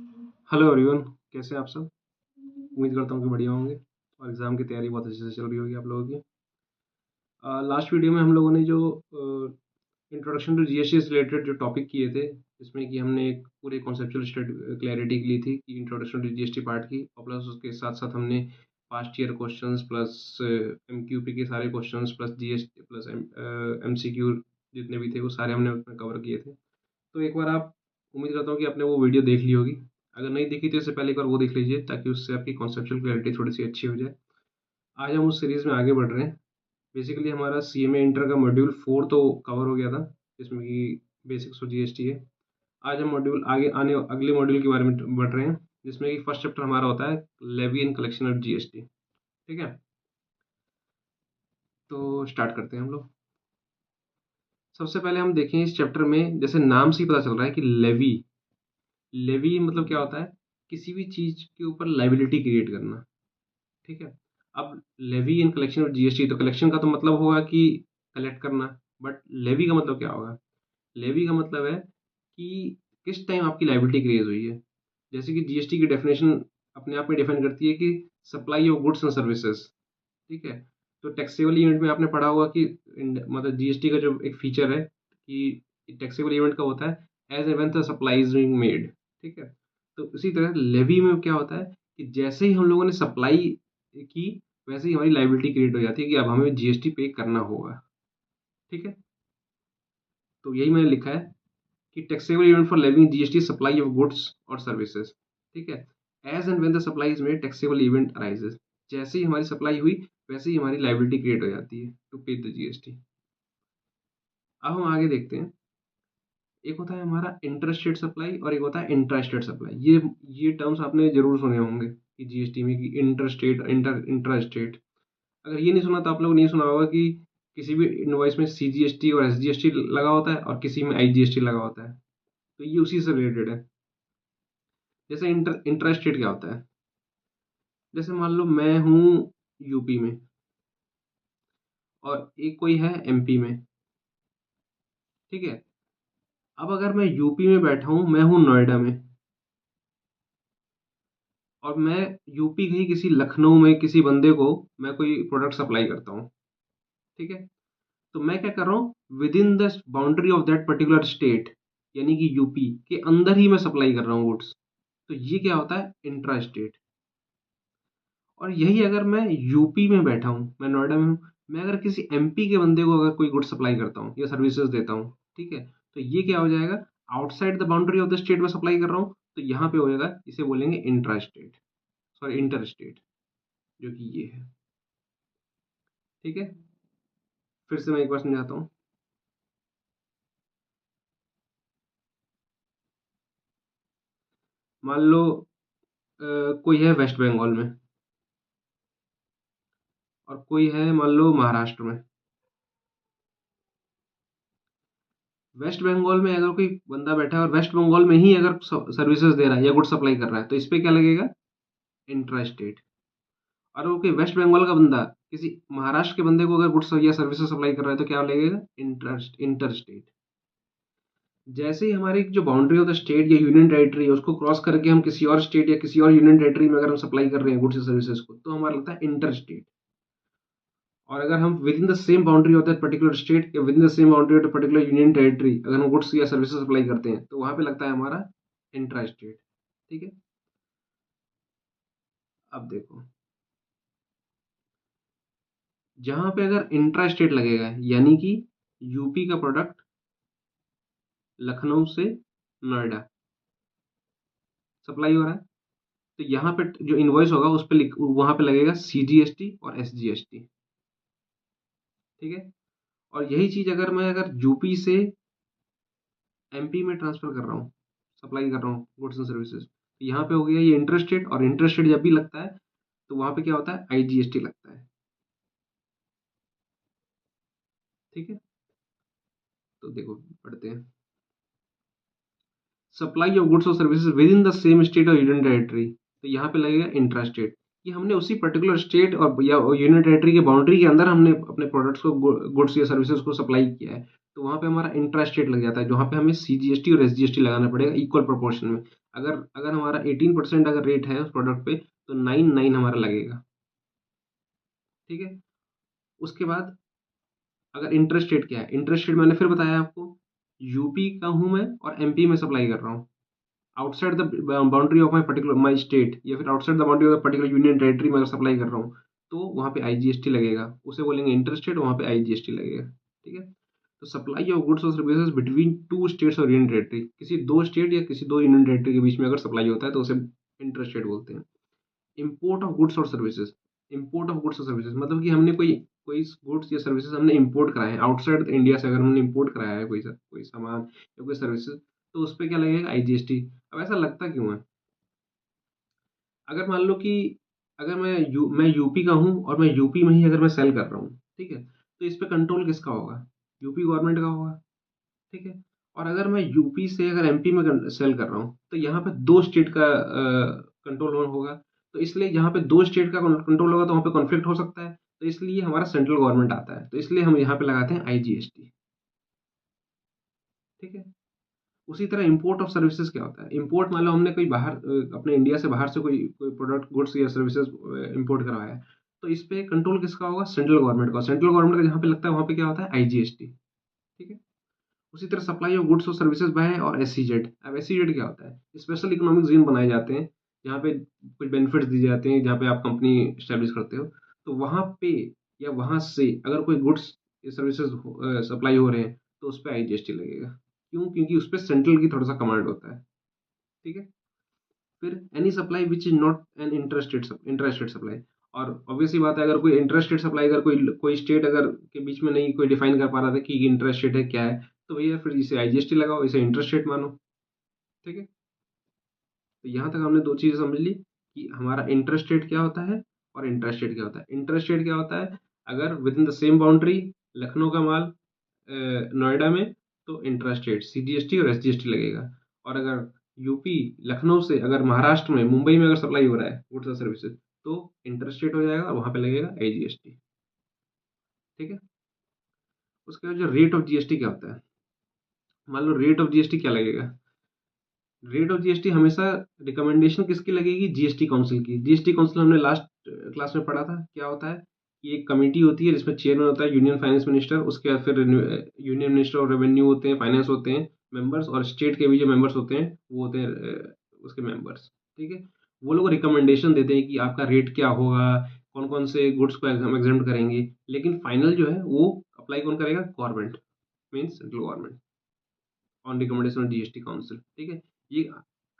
Hello everyone, कैसे हैं आप सब। उम्मीद करता हूँ कि बढ़िया होंगे और एग्ज़ाम की तैयारी बहुत अच्छे से चल रही होगी आप लोगों की। लास्ट वीडियो में हम लोगों ने जो इंट्रोडक्शन टू जीएसटी से रिलेटेड जो टॉपिक किए थे, जिसमें कि हमने एक पूरे कॉन्सेप्चुअल क्लैरिटी ली थी कि इंट्रोडक्शन टू जीएसटी पार्ट की, और प्लस उसके साथ साथ हमने past year questions plus MQP के सारे questions plus GST plus MCQ जितने भी थे वो सारे हमने उसमें कवर किए थे। तो एक बार आप, उम्मीद करता हूँ कि आपने वो वीडियो देख ली होगी। अगर नहीं देखी तो इससे पहले एक बार वो देख लीजिए ताकि उससे आपकी कॉन्सेप्चुअल क्लैरिटी थोड़ी-सी अच्छी हो जाए। आज हम उस सीरीज़ में आगे बढ़ रहे हैं। बेसिकली हमारा सीएमए इंटर का मॉड्यूल 4 तो कवर हो गया था, जिसमें कि बेसिक्स ऑफ जीएसटी है। आज हम मॉड्यूल आगे आने अगले मॉड्यूल के बारे में बढ़ रहे हैं, जिसमें कि फर्स्ट चैप्टर हमारा होता है levy and collection of GST. ठीक है? तो स्टार्ट करते हैं हम लोग। सबसे पहले हम देखें इस चैप्टर में, जैसे नाम से ही पता चल रहा है कि लेवी। लेवी मतलब क्या होता है? किसी भी चीज़ के ऊपर लायबिलिटी क्रिएट करना। ठीक है? अब levy in collection of GST, तो कलेक्शन का तो मतलब होगा कि कलेक्ट करना, बट लेवी का मतलब क्या होगा? लेवी का मतलब है कि किस टाइम आपकी लायबिलिटी क्रिएट हुई है। जैसे कि जीएसटी की डेफिनेशन अपने आप में डिफाइन करती है कि supply of goods and services. ठीक है? तो टैक्सेबल इवेंट में आपने पढ़ा होगा कि मतलब जीएसटी का जो एक फीचर है कि टैक्सेबल इवेंट का होता है एज एवन the supply is being made. ठीक है? तो उसी तरह लेवी में क्या होता है कि जैसे ही हम लोगों ने सप्लाई की, वैसे ही हमारी लायबिलिटी क्रिएट हो जाती है कि अब हमें जीएसटी पे करना होगा। ठीक है? तो यही मैंने लिखा है कि taxable event for levying GST supply of goods और सर्विसेज। ठीक है? As and when the supply is made taxable event arises. जैसे ही हमारी सप्लाई हुई, वैसे ही हमारी लायबिलिटी क्रिएट हो जाती है टू पे द जीएसटी। अब हम आगे देखते हैं। एक होता है हमारा इंटर स्टेट सप्लाई और एक होता है इंट्रा स्टेट सप्लाई। ये टर्म्स आपने जरूर सुने होंगे कि जीएसटी में कि इंटर स्टेट, इंट्रा स्टेट। अगर ये नहीं सुना तो आप लोग नहीं सुना होगा कि किसी भी इनवॉइस में सीजीएसटी और एसजीएसटी लगा होता है और किसी में आईजीएसटी लगा होता है। तो ये उसी से रिलेटेड है। जैसे इंट्रा स्टेट क्या होता है? जैसे मान लो मैं हूँ यूपी में और एक कोई है एमपी में। ठीक है? अब अगर मैं यूपी में बैठा हूँ, मैं हूँ नोएडा में, और मैं यूपी के ही किसी लखनऊ में किसी बंदे को मैं कोई प्रोडक्ट सप्लाई करता हूँ। ठीक है? तो मैं क्या कर रहा हूँ, with in the boundary of that particular state, यानी कि यूपी के अंदर ही मैं सप्लाई कर रहा हूँ गुड्स। तो ये क्या होता है? Intra state. और यही अगर मैं यूपी में बैठा हूँ, मैं नोएडा में हूँ, मैं अगर किसी एमपी के बंदे को अगर कोई गुड्स सप्लाई करता हूँ या सर्विसेज देता हूँ, ठीक है, तो ये क्या हो जाएगा? Outside the boundary of the state में सप्लाई कर रहा हूँ, तो यहाँ पे हो जाएगा, इसे बोलेंगे intra state, sorry inter state, जो कि ये है। ठीक है? फिर से मैं एक बार समझाता हूँ। मान लो कोई है वेस्ट बंगाल में और कोई है मान लो महाराष्ट्र में। वेस्ट बंगाल में अगर कोई बंदा बैठा है और वेस्ट बंगाल में ही अगर सर्विसेज दे रहा है या गुड सप्लाई कर रहा है, तो इस पे क्या लगेगा? Intra state. और वो कोई वेस्ट बंगाल का बंदा किसी महाराष्ट्र के बंदे को अगर गुड्स या सर्विसेज सप्लाई कर रहा है, तो क्या लगेगा? Inter state. जैसे ही हमारी जो बाउंड्री ऑफ द स्टेट या यूनियन टेरिटरी है, उसको क्रॉस करके हम किसी और स्टेट या किसी और यूनियन टेरिटरी में अगर हम सप्लाई कर रहे हैं गुड्स या सर्विसेज को, तो हमारा लगता है इंटर स्टेट। और अगर हम within the same boundary of that particular state या within the same boundary of the particular union territory अगर हम गुड्स या सर्विसेज सप्लाई करते हैं, तो वहां पे लगता है हमारा इंट्रा स्टेट। ठीक है? अब देखो, जहां पे अगर इंट्रा स्टेट लगेगा, यानी कि यूपी का प्रोडक्ट लखनऊ से नोएडा सप्लाई हो रहा है, तो यहाँ पे जो इनवॉइस होगा उस पे वहां पे लगेगा सीजीएसटी और एसजीएसटी। ठीक है? और यही चीज अगर मैं यूपी से एमपी में ट्रांसफर कर रहा हूँ, सप्लाई कर रहा हूँ गुड्स एंड सर्विसेज, तो यहाँ पे हो गया ये इंटरेस्टेड, और इंटरेस्टेड जब भी लगता है तो वहां पे क्या होता है? आईजीएसटी लगता है। ठीक है? तो देखो, पढ़ते हैं। सप्लाई ऑफ गुड्स और services with in the same state और यूनियन टेरिटरी, तो यहाँ पे लगेगा इंट्रा स्टेट, कि हमने उसी पर्टिकुलर स्टेट और या यूनियन टेरिटरी के बाउंड्री के अंदर हमने अपने प्रोडक्ट्स को, गुड्स या सर्विसेज को सप्लाई किया है। तो वहाँ पे हमारा इंट्रा स्टेट लग जाता है, जहाँ पे हमें सीजीएसटी और एसजीएसटी लगाना पड़ेगा इक्वल प्रोपोर्शन में। अगर अगर हमारा 18% अगर रेट है उस प्रोडक्ट पे, तो 9 हमारा लगेगा। ठीक है। उसके बाद अगर इंटरेस्ट रेट क्या है, इंटरेस्ट रेट मैंने फिर बताया आपको, यूपी का हूँ मैं और एमपी में सप्लाई कर रहा हूँ, outside the boundary of my state, या फिर outside the boundary of particular union territory में अगर सप्लाई कर रहा हूँ, तो वहाँ पे आईजीएसटी लगेगा, उसे बोलेंगे इंटरेस्ट रेट, वहाँ पे आईजीएसटी लगेगा। ठीक है। तो सप्लाई ऑफ गुड्स और सर्विसेज बिटवीन टू स्टेट्स और यूनियन टेरिटरी, किसी दो स्टेट या किसी दो यूनियन टेरिटरी के बीच में अगर सप्लाई होता है तो उसे इंटरेस्ट रेट बोलते हैं। इम्पोर्ट ऑफ गुड्स और सर्विसेज, इम्पोर्ट ऑफ गुड्स और सर्विसेज मतलब कि हमने कोई कोई गुड्स या सर्विसेज हमने इंपोर्ट कराए हैं आउटसाइड इंडिया से, अगर हमने इंपोर्ट कराया है कोई सामान या कोई सर्विसेज, तो उस पर क्या लगेगा, आईजीएसटी। अब ऐसा लगता क्यों है, अगर मान लो कि अगर मैं यूपी का हूँ और मैं यूपी में ही अगर मैं सेल कर रहा हूँ, ठीक है, तो इस पे कंट्रोल किसका होगा, यूपी गवर्नमेंट का होगा। ठीक है। और अगर मैं यूपी से अगर एमपी में सेल कर रहा हूँ, तो यहाँ पे दो स्टेट का कंट्रोल होगा, तो इसलिए यहाँ पे दो स्टेट का कंट्रोल होगा तो वहाँ पे कॉन्फ्लिक्ट हो सकता है, तो इसलिए हमारा सेंट्रल गवर्नमेंट आता है, तो इसलिए हम यहाँ पे लगाते हैं आईजीएसटी। ठीक है। उसी तरह इंपोर्ट ऑफ सर्विसेज क्या होता है, इंपोर्ट मान लो हमने कोई बाहर अपने इंडिया से बाहर से कोई कोई प्रोडक्ट गुड्स या सर्विसेज इंपोर्ट करवाया है, तो इस पे कंट्रोल किसका होगा, सेंट्रल गवर्नमेंट का, सेंट्रल गवर्नमेंट का जहाँ पे लगता है वहाँ पे क्या होता है, आईजीएसटी। ठीक है। उसी तरह सप्लाई ऑफ गुड्स और सर्विसेज बाय और एसईजेड, अब एसईजेड क्या होता है, स्पेशल इकोनॉमिक जोन बनाए जाते हैं जहाँ पे कुछ बेनिफिट्स दिए जाते हैं, जहाँ पे आप कंपनी स्टैब्लिश करते हो, तो वहाँ पे या वहाँ से अगर कोई गुड्स या सर्विसेज सप्लाई हो रहे हैं, तो उस पर आईजीएसटी लगेगा। क्यों, क्योंकि उस पर सेंट्रल की थोड़ा सा कमांड होता है। ठीक है। फिर any supply which is not an interested supply, और ऑब्वियसली बात है, अगर कोई इंटरेस्टेड सप्लाई अगर कोई कोई स्टेट अगर के बीच में नहीं कोई डिफाइन कर पा रहा था कि इंटरेस्टेड है क्या है, तो भैया फिर इसे आईजीएसटी लगाओ, इसे इंटरेस्ट रेट मानो। ठीक है। तो यहाँ तक हमने दो चीज़ें समझ ली कि हमारा इंटरेस्ट रेट क्या होता है और इंटरेस्ट रेट क्या होता है। इंटरेस्ट रेट क्या होता है, अगर with in the same boundary Lucknow का माल नोएडा में, तो इंटरेस्ट रेट सीजीएसटी और एसजीएसटी लगेगा। और अगर यूपी लखनऊ से अगर महाराष्ट्र में मुंबई में अगर सप्लाई हो रहा है गुड्स और सर्विसेज, तो इंटरेस्ट रेट हो जाएगा और वहाँ पे लगेगा आईजीएसटी। ठीक है। उसके बाद जो रेट ऑफ जीएसटी क्या होता है, मान लो रेट ऑफ जीएसटी क्या लगेगा, रेट ऑफ जीएसटी हमेशा रिकमेंडेशन किसकी लगेगी, जीएसटी काउंसिल की। जीएसटी काउंसिल हमने लास्ट क्लास में पढ़ा था, क्या होता है कि एक कमेटी होती है जिसमें चेयरमैन होता है यूनियन फाइनेंस मिनिस्टर, उसके बाद फिर यूनियन मिनिस्टर ऑफ रेवेन्यू होते हैं, फाइनेंस होते हैं मेंबर्स, और स्टेट के भी जो मेंबर्स होते हैं वो होते हैं उसके मेंबर्स। ठीक है। वो लोग रिकमेंडेशन देते हैं कि आपका रेट क्या होगा, कौन कौन से गुड्स को एग्जाम करेंगे, लेकिन फाइनल जो है वो अप्लाई कौन करेगा, government, means central government, on recommendation of GST council. ठीक है। ये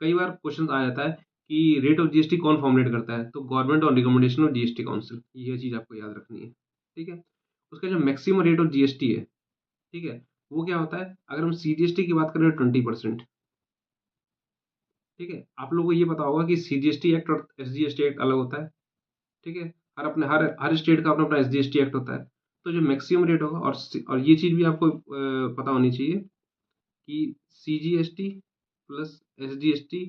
कई बार क्वेश्चन आ जाता है कि रेट ऑफ जीएसटी कौन फॉर्मुलेट करता है, तो government on recommendation of GST council, ये चीज़ आपको याद रखनी है। ठीक है। उसका जो मैक्सिमम रेट ऑफ जीएसटी है, ठीक है, वो क्या होता है, अगर हम सीजीएसटी की बात करें 20%। ठीक है। आप लोगों को ये पता होगा कि सीजीएसटी एक्ट और एसजीएसटी एक्ट अलग होता है। ठीक है। हर स्टेट का अपना अपना एसजीएसटी एक्ट होता है। तो जो मैक्सिमम रेट होगा, और ये चीज़ भी आपको पता होनी चाहिए कि सीजीएसटी प्लस एसजीएसटी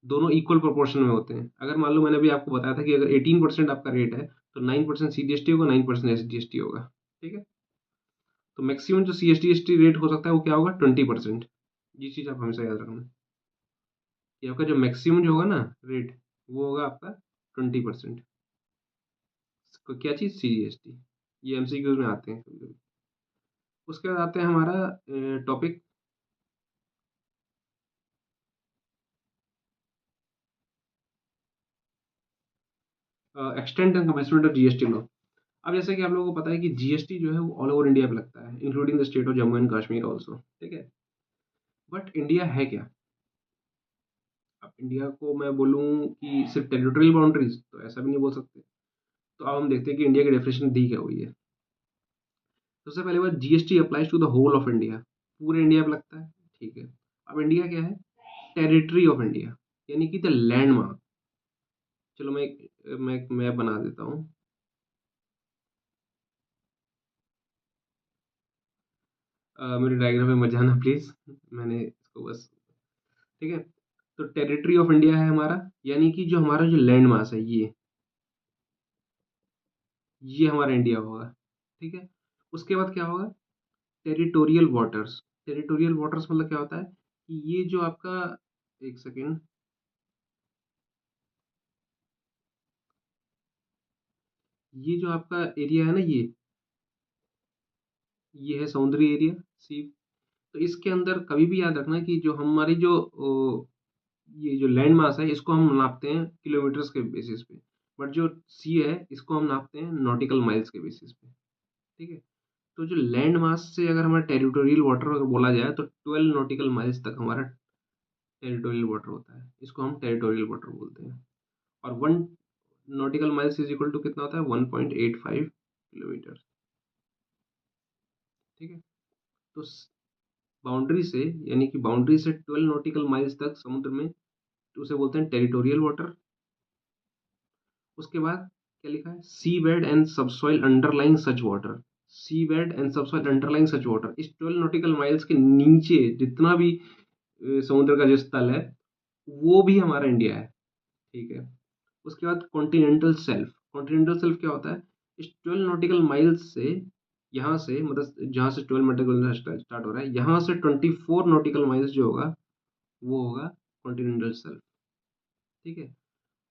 दोनों इक्वल प्रोपोर्शन में होते हैं। अगर मान लो मैंने अभी आपको बताया था कि अगर 18% आपका रेट है, तो 9% सीजीएसटी होगा, 9% एसजीएसटी होगा। ठीक है। तो मैक्सिमम जो सीएसटी रेट हो सकता है वो क्या होगा, 20%। ये चीज़ आप हमेशा याद रखना, कि आपका जो मैक्सिमम जो होगा ना रेट, वो होगा आपका 20%। क्या चीज़, सीजीएसटी। ये एमसीक्यूज में आते हैं कभी कभी। उसके बाद आते हैं हमारा topic extent and commencement of GST law. अब जैसे कि आप लोगों को पता है कि जीएसटी जो है वो ऑल ओवर इंडिया पे लगता है, including the state of Jammu and Kashmir also. ठीक है। बट इंडिया है क्या, अब इंडिया को मैं बोलूँ कि सिर्फ टेरिटोरियल बाउंड्रीज, तो ऐसा भी नहीं बोल सकते। तो अब हम देखते हैं कि इंडिया की डेफिनेशन दी क्या हुई है। सबसे पहले बात, GST applies to the whole of India, पूरे इंडिया पे लगता है। ठीक है। अब इंडिया क्या है, टेरिटरी ऑफ इंडिया, यानी कि द लैंड मार्क। चलो मैं एक मैप बना देता हूँ। मेरे डायग्राम में मत जाना प्लीज, मैंने इसको बस। ठीक है। तो टेरिटरी ऑफ इंडिया है हमारा, यानी कि जो हमारा जो लैंड मास है, ये हमारा इंडिया होगा। ठीक है। उसके बाद क्या होगा, टेरिटोरियल वाटर्स। टेरिटोरियल वाटर्स मतलब क्या होता है कि ये जो आपका, एक सेकेंड, ये जो आपका एरिया है ना, ये है समुद्री एरिया, सी। तो इसके अंदर कभी भी याद रखना कि जो हमारी जो ये जो लैंड मास है इसको हम नापते हैं किलोमीटर्स के बेसिस पे, बट जो सी है इसको हम नापते हैं नॉटिकल माइल्स के बेसिस पे। ठीक है। तो जो लैंड मास से अगर हमारा टेरिटोरियल वाटर अगर बोला जाए तो 12 नॉटिकल माइल्स तक हमारा टेरिटोरियल वाटर होता है, इसको हम टेरिटोरियल वाटर बोलते हैं। और 1 nautical miles is equal to कितना होता है, 1.85 किलोमीटर। ठीक है। तो बाउंड्री से, यानी कि बाउंड्री से 12 नॉटिकल माइल्स तक समुद्र में, तो उसे बोलते हैं टेरिटोरियल वाटर। उसके बाद क्या लिखा है, sea bed and subsoil underlying such water. Sea bed and subsoil underlying such water, इस 12 नॉटिकल माइल्स के नीचे जितना भी समुद्र का जो स्थल है वो भी हमारा इंडिया है। ठीक है। उसके बाद कॉन्टिनेंटल सेल्फ। कॉन्टिनेंटल सेल्फ क्या होता है, इस 12 नॉटिकल माइल्स से, यहाँ से मतलब जहाँ से 12 नॉटिकल स्टार्ट हो रहा है, यहाँ से 24 नॉटिकल माइल्स जो होगा वो होगा कॉन्टिनेंटल सेल्फ। ठीक है।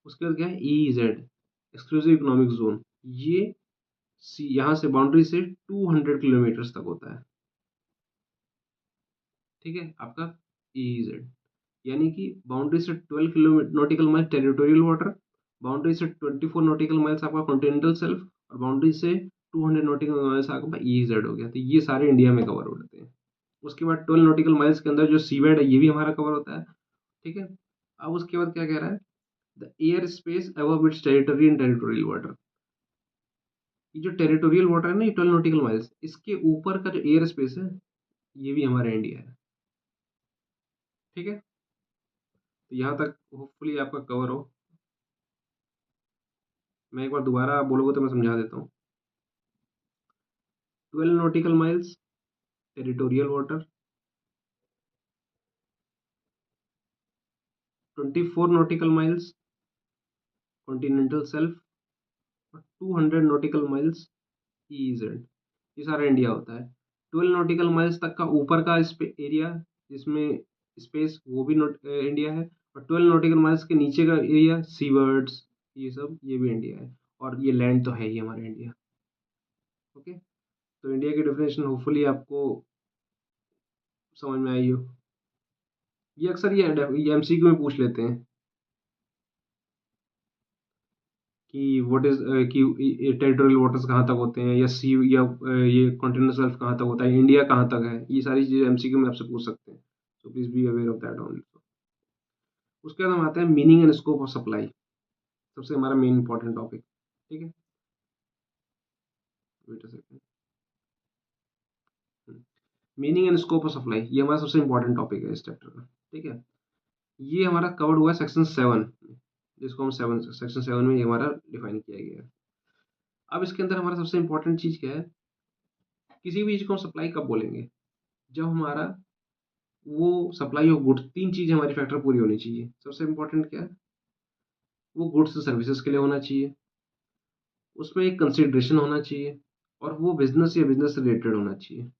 उसके बाद क्या है, EEZ, एक्सक्लूसिव इकोनॉमिक जोन। ये यहाँ से बाउंड्री से 200 किलोमीटर्स तक होता है। ठीक है, आपका EEZ, यानी कि बाउंड्री से 12 kilometre nautical mile territorial water, boundary से 24 नॉटिकल माइल्स आपका कॉन्टिनेंटल सेल्फ, और बाउंड्री से 200 नॉटिकल माइल्स आपका EEZ हो गया। तो ये सारे इंडिया में कवर हो जाते हैं। उसके बाद 12 नॉटिकल माइल्स के अंदर जो सीवेड है ये भी हमारा कवर होता है। ठीक है। अब उसके बाद क्या कह रहा है, the air space above it's territory and territorial water. ये जो टेरिटोरियल वाटर है ना, ये 12 नॉटिकल माइल्स, इसके ऊपर का जो एयर स्पेस है ये भी हमारा इंडिया है। ठीक है। तो यहाँ तक होपफुली आपका कवर हो। मैं एक बार दोबारा बोलोगे तो मैं समझा देता हूँ। 12 nautical miles territorial water, 24 nautical miles continental self, और 200 नॉटिकल माइल्स EEZ। ये सारा इंडिया होता है। 12 नॉटिकल माइल्स तक का ऊपर का एरिया जिसमें स्पेस वो भी इंडिया है, और 12 नॉटिकल माइल्स के नीचे का एरिया सीवर्ड्स, ये सब ये भी इंडिया है। और ये लैंड तो है ही हमारा इंडिया। ओके। तो इंडिया की डेफिनेशन होपफुली आपको समझ में आई हो। ये अक्सर ये MCQ में पूछ लेते हैं कि व्हाट इज कि टेरिटोरियल वाटर्स कहाँ तक होते हैं, या सी, या ये कॉन्टिनेंटल शेल्फ कहाँ तक होता है, इंडिया कहाँ तक है, ये सारी चीज़ें MCQ में आपसे पूछ सकते हैं। So please be aware of that only. उसके बाद हम आते हैं meaning and scope of supply, सबसे हमारा मेन इंपॉर्टेंट टॉपिक। ठीक है। Wait a second. Meaning and scope of supply, ये हमारा सबसे इंपॉर्टेंट टॉपिक है इस चैप्टर का। ठीक है। ये हमारा कवर हुआ है सेक्शन 7, जिसको हम सेक्शन 7 में ये हमारा डिफाइन किया गया है। अब इसके अंदर हमारा सबसे इंपॉर्टेंट चीज़ क्या है, किसी भी चीज़ को हम सप्लाई कब बोलेंगे, जब हमारा वो सप्लाई ऑफ गुड्स, 3 चीज़ हमारी फैक्टर पूरी होनी चाहिए। सबसे इंपॉर्टेंट क्या है, वो गुड्स सर्विसेज के लिए होना चाहिए, उसमें एक कंसिडरेशन होना चाहिए, और वो बिजनेस या बिजनेस से रिलेटेड होना चाहिए।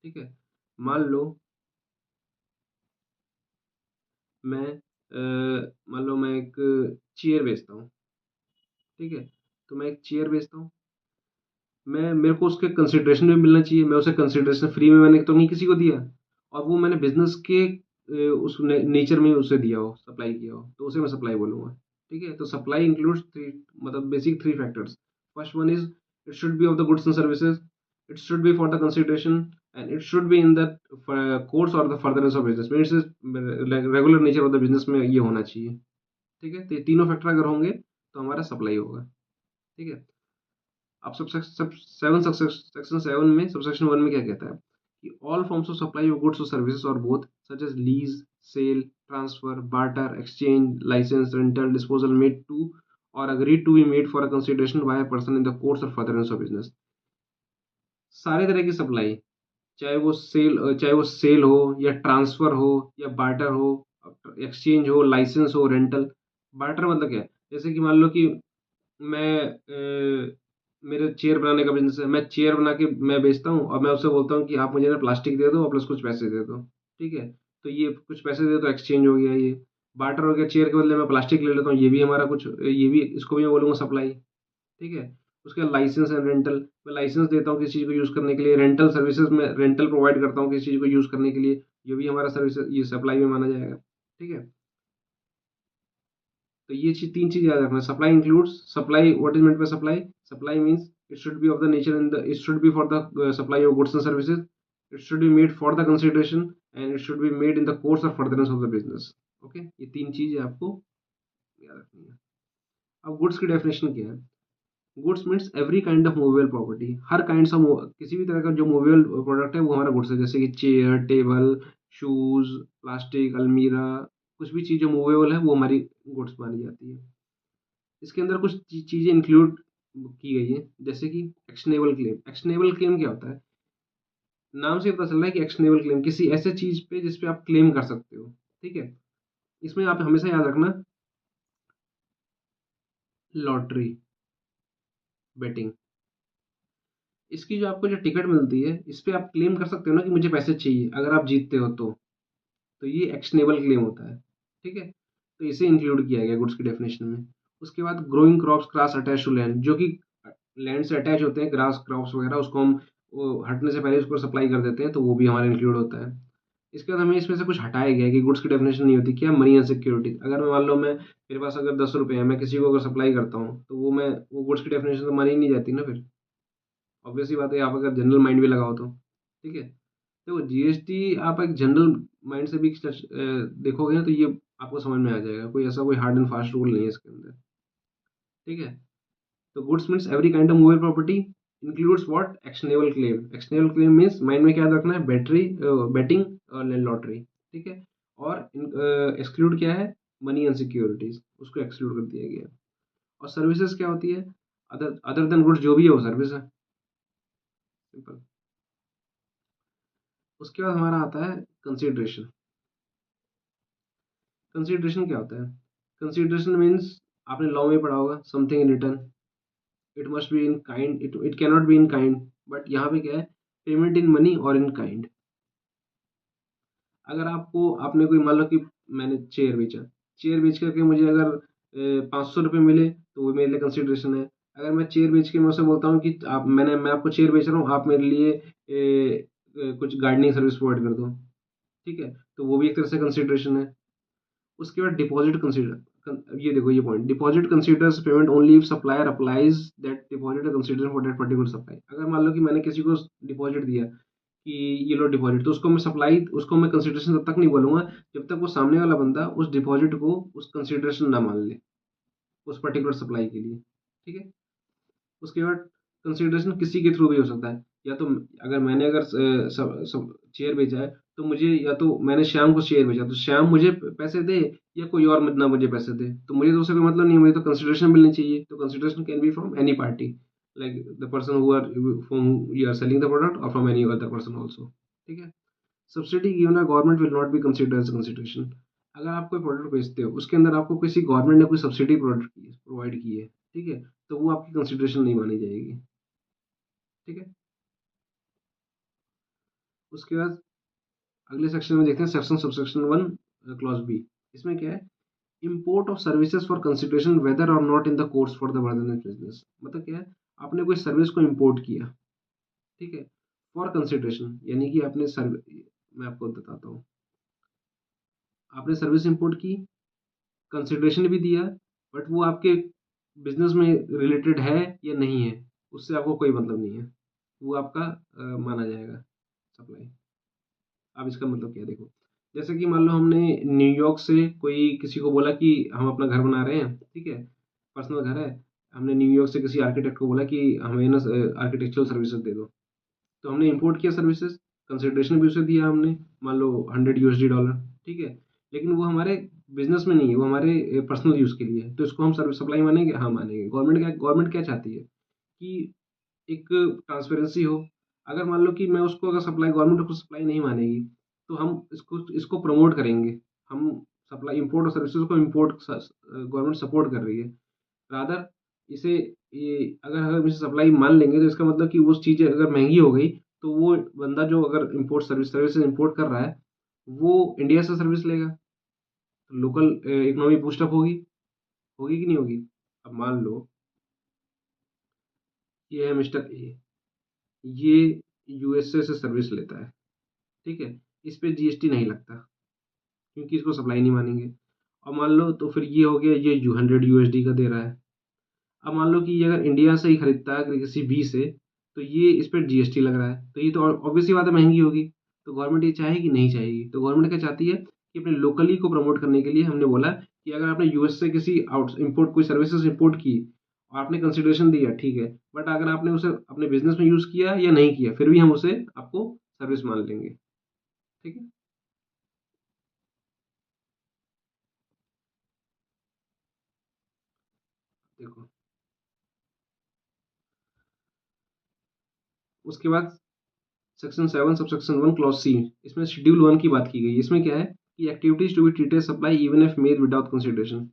ठीक है। मान लो मैं मान लो मैं एक चेयर बेचता हूँ। ठीक है। तो मैं एक चेयर बेचता हूँ, मैं मेरे को उसके कंसिडरेशन भी मिलना चाहिए। मैं उसे कंसिडरेशन फ्री में मैंने तो नहीं किसी को दिया, और वो मैंने बिजनेस के उस नेचर में उसे दिया हो, सप्लाई किया हो, तो उसे मैं सप्लाई बोलूँगा। ठीक है। तो सप्लाई इंक्लूड्स थ्री, मतलब basic 3 factors. First one is it should be of the goods and services, it should be for the consideration, and it should be in the course or the furtherance of business, means regular nature of the business में ये होना चाहिए। ठीक है। तो ये तीनों factor अगर होंगे तो हमारा सप्लाई होगा। ठीक है। अब सेक्शन 7 में सबसेक्शन 1 में क्या कहता है कि all forms of supply of goods और services or both such as lease, sale, transfer, barter, exchange, licence, rental, disposal made to or agreed to be made for a consideration by a person in the course or furtherance of business. सारे तरह की supply, चाहे वो cell हो, या transfer हो, या barter हो, एक्सचेंज हो, लाइसेंस हो, रेंटल। बार्टर मतलब क्या है, जैसे कि मान लो कि मैं मेरे चेयर बनाने का बिजनेस है, मैं चेयर बना के मैं बेचता हूँ और मैं उससे बोलता हूँ कि आप मुझे ना प्लास्टिक दे दो और प्लस कुछ पैसे दे दो। ठीक है, तो ये कुछ पैसे दे तो एक्सचेंज हो गया, ये बार्टर हो गया। चेयर के बदले मैं प्लास्टिक ले लेता हूँ, ये भी हमारा कुछ, ये भी, इसको भी मैं बोलूँगा सप्लाई। ठीक है, उसके बाद लाइसेंस एंड रेंटल, मैं लाइसेंस देता हूँ किसी चीज़ को यूज़ करने के लिए, रेंटल सर्विसेज में रेंटल प्रोवाइड करता हूँ किसी चीज़ को यूज़ करने के लिए, ये भी हमारा सर्विस, ये सप्लाई में माना जाएगा। ठीक है, तो ये चीज, तीन चीज याद रखना। Supply includes, supply, what is meant by supply? Supply means it should be of the nature in the, it should be for the supply of goods and services, it should be made for the consideration, and it should be made in the course or furtherance of the business. Okay, ये तीन चीजें आपको याद रखनी है। अब goods की definition क्या है? Goods means every kind of movable property, her kind of, किसी भी तरह का जो मूवेबल प्रोडक्ट है वो हमारा गुड्स है, जैसे कि चेयर, टेबल, शूज, प्लास्टिक, अलमीरा, कुछ भी चीज़ जो मूवेबल है वो हमारी गुड्स मानी जाती है। इसके अंदर कुछ चीज़ें इंक्लूड की गई है, जैसे कि एक्शनेबल क्लेम। एक्शनेबल क्लेम क्या होता है? नाम से पता चल रहा है कि एक्शनेबल क्लेम किसी ऐसे चीज पे जिस पे आप क्लेम कर सकते हो। ठीक है, इसमें आप हमेशा याद रखना, लॉटरी, बेटिंग, इसकी जो आपको जो टिकट मिलती है इस पे आप क्लेम कर सकते हो ना कि मुझे पैसे चाहिए, अगर आप जीतते हो तो ये एक्शनेबल क्लेम होता है। ठीक है, तो इसे इंक्लूड किया गया गुड्स की डेफिनेशन में। उसके बाद growing crops grass attach to land, जो कि लैंड से अटैच होते हैं, ग्रास क्रॉप्स वगैरह, उसको हम वो हटने से पहले उसको सप्लाई कर देते हैं, तो वो भी हमारा इंक्लूड होता है। इसके बाद हमें इसमें से कुछ हटाया गया है कि गुड्स की डेफिनेशन नहीं होती क्या, मनी एंड सिक्योरिटी। अगर मैं मान लो मैं, मेरे पास अगर 10 रुपये है, मैं किसी को अगर सप्लाई करता हूँ तो वो मैं, वो गुड्स की डेफिनेशन तो मानी नहीं जाती ना फिर। ऑब्वियस ही बात है, आप अगर जनरल माइंड भी लगाओ तो। ठीक है, तो जीएसटी आप एक जनरल माइंड से भी देखोगे ना तो ये आपको समझ में आ जाएगा, कोई ऐसा कोई हार्ड एंड फास्ट रूल नहीं है इसके अंदर। ठीक है, तो goods means every kind of movable property, includes what, actionable claim. Actionable claim means mind में क्या याद रखना है, बैटरी, बेटिंग और लॉटरी। ठीक है, और एक्सक्लूड क्या है, मनी एंड सिक्योरिटीज, उसको एक्सक्लूड कर दिया गया। और सर्विसेज क्या होती है? अदर अदर देन गुड्स, जो भी है वो सर्विस है, सिंपल। उसके बाद हमारा आता है कंसिडरेशन। कंसिडरेशन क्या होता है? कंसिडरेशन मीन्स, आपने लॉ में पढ़ा होगा, something in return, it must be in kind, it can not be in kind, but यहाँ पे क्या है, पेमेंट इन मनी और इन काइंड। अगर आपको, आपने कोई मान लो कि मैंने चेयर बेचा, चेयर बेच करके मुझे अगर 500 रुपये मिले तो वो मेरे लिए कंसिडरेशन है। अगर मैं चेयर बेच के मैं उससे बोलता हूँ कि आप, मैं आपको चेयर बेच रहा हूँ, आप मेरे लिए कुछ गार्डनिंग सर्विस प्रोवाइड कर दो। ठीक है, तो वो भी एक तरह से कंसिडरेशन है। उसके बाद डिपॉजिट कंसीडर, ये देखो ये point, deposit considers payment only if supplier applies that deposit consider for that particular supply. अगर मान लो कि मैंने किसी को डिपॉजिट दिया कि ये लो डिपॉजिट, तो उसको मैं सप्लाई, उसको मैं कंसीडरेशन तब तक नहीं बोलूंगा जब तक वो सामने वाला बंदा उस डिपॉजिट को उस कंसीडरेशन ना मान ले उस पर्टिकुलर सप्लाई के लिए। ठीक है, उसके बाद कंसिडरेशन किसी के थ्रू भी हो सकता है, या तो अगर मैंने अगर चेयर बेचा है तो मुझे, या तो मैंने श्याम को शेयर बेचा तो श्याम मुझे पैसे दे, या कोई और ना मुझे पैसे दे, तो मुझे तो उससे कोई मतलब नहीं है, मुझे तो कंसिडरेशन मिलनी चाहिए। तो consideration can be from any party, like the person who are, from you are selling the product, or from any other person also. ठीक है, subsidy given by government will not be considered as consideration. अगर आप कोई product बेचते हो, उसके अंदर आपको किसी गवर्नमेंट ने कोई सब्सिडी प्रोडक्ट प्रोवाइड की है, ठीक है, तो वो आपकी कंसिडरेशन नहीं मानी जाएगी। ठीक है, उसके बाद अगले सेक्शन में देखते हैं, सेक्शन सबसेक्शन 1 क्लॉज बी। इसमें क्या है, import of services for consideration whether or not in the course for the business. मतलब क्या है, आपने कोई सर्विस को इम्पोर्ट किया, ठीक है, फॉर कंसिडरेशन, यानी कि आपने सर्विस, मैं आपको बताता हूँ, आपने सर्विस इम्पोर्ट की, कंसिडरेशन भी दिया, बट वो आपके बिजनेस में रिलेटेड है या नहीं है, उससे आपको कोई मतलब नहीं है, वो आपका माना जाएगा सप्लाई। अब इसका मतलब क्या है, देखो, जैसे कि मान लो हमने न्यूयॉर्क से कोई किसी को बोला कि हम अपना घर बना रहे हैं, ठीक है, पर्सनल घर है, हमने न्यूयॉर्क से किसी आर्किटेक्ट को बोला कि हमें ना आर्किटेक्चरल सर्विसेज दे दो, तो हमने इंपोर्ट किया सर्विसेज, कंसिडरेशन भी उसे दिया हमने, मान लो $100, ठीक है, लेकिन वो हमारे बिजनेस में नहीं है, वो हमारे पर्सनल यूज़ के लिए है, तो इसको हम सर्विस सप्लाई मानेंगे? हाँ मानेंगे। गवर्नमेंट क्या चाहती है कि एक ट्रांसपेरेंसी हो। अगर मान लो कि मैं उसको, अगर सप्लाई, गवर्नमेंट उसको सप्लाई नहीं मानेगी, तो हम इसको इसको प्रमोट करेंगे, हम सप्लाई, इंपोर्ट और सर्विसेज को, इंपोर्ट गवर्नमेंट सपोर्ट कर रही है, रादर इसे ये अगर हम इसे सप्लाई मान लेंगे तो इसका मतलब कि वो चीज़ें अगर महंगी हो गई तो वो बंदा जो अगर इम्पोर्ट सर्विसेज इम्पोर्ट कर रहा है वो इंडिया से सर्विस लेगा, तो लोकल इकोनॉमी बूस्टअप होगी, होगी कि नहीं होगी? अब मान लो ये है मिस्टर ए, ये यूएसए से सर्विस लेता है, ठीक है? इस पे जीएसटी नहीं लगता क्योंकि इसको सप्लाई नहीं मानेंगे। और मान लो तो फिर ये हो गया, ये यू 100 यूएसडी का दे रहा है। अब मान लो कि ये अगर इंडिया से ही खरीदता है किसी बी से, तो ये इस पर जीएसटी लग रहा है, तो ये तो ऑब्वियस सी बात है महंगी होगी। तो गवर्नमेंट ये चाहेगी नहीं चाहेगी? तो गवर्नमेंट क्या चाहती है कि अपने लोकली को प्रमोट करने के लिए हमने बोला कि अगर आपने यूएस से किसी आउट इम्पोर्ट कोई सर्विसेज इम्पोर्ट की और आपने कंसिडरेशन दिया, ठीक है, बट अगर आपने उसे अपने बिजनेस में यूज़ किया या नहीं किया फिर भी हम उसे आपको सर्विस मान लेंगे, ठीक है? देखो, उसके बाद सेक्शन 7 सबसेक्शन 1 क्लॉज सी, इसमें शेड्यूल 1 की बात की गई है। इसमें क्या है कि activities to be treated supply even if made without consideration.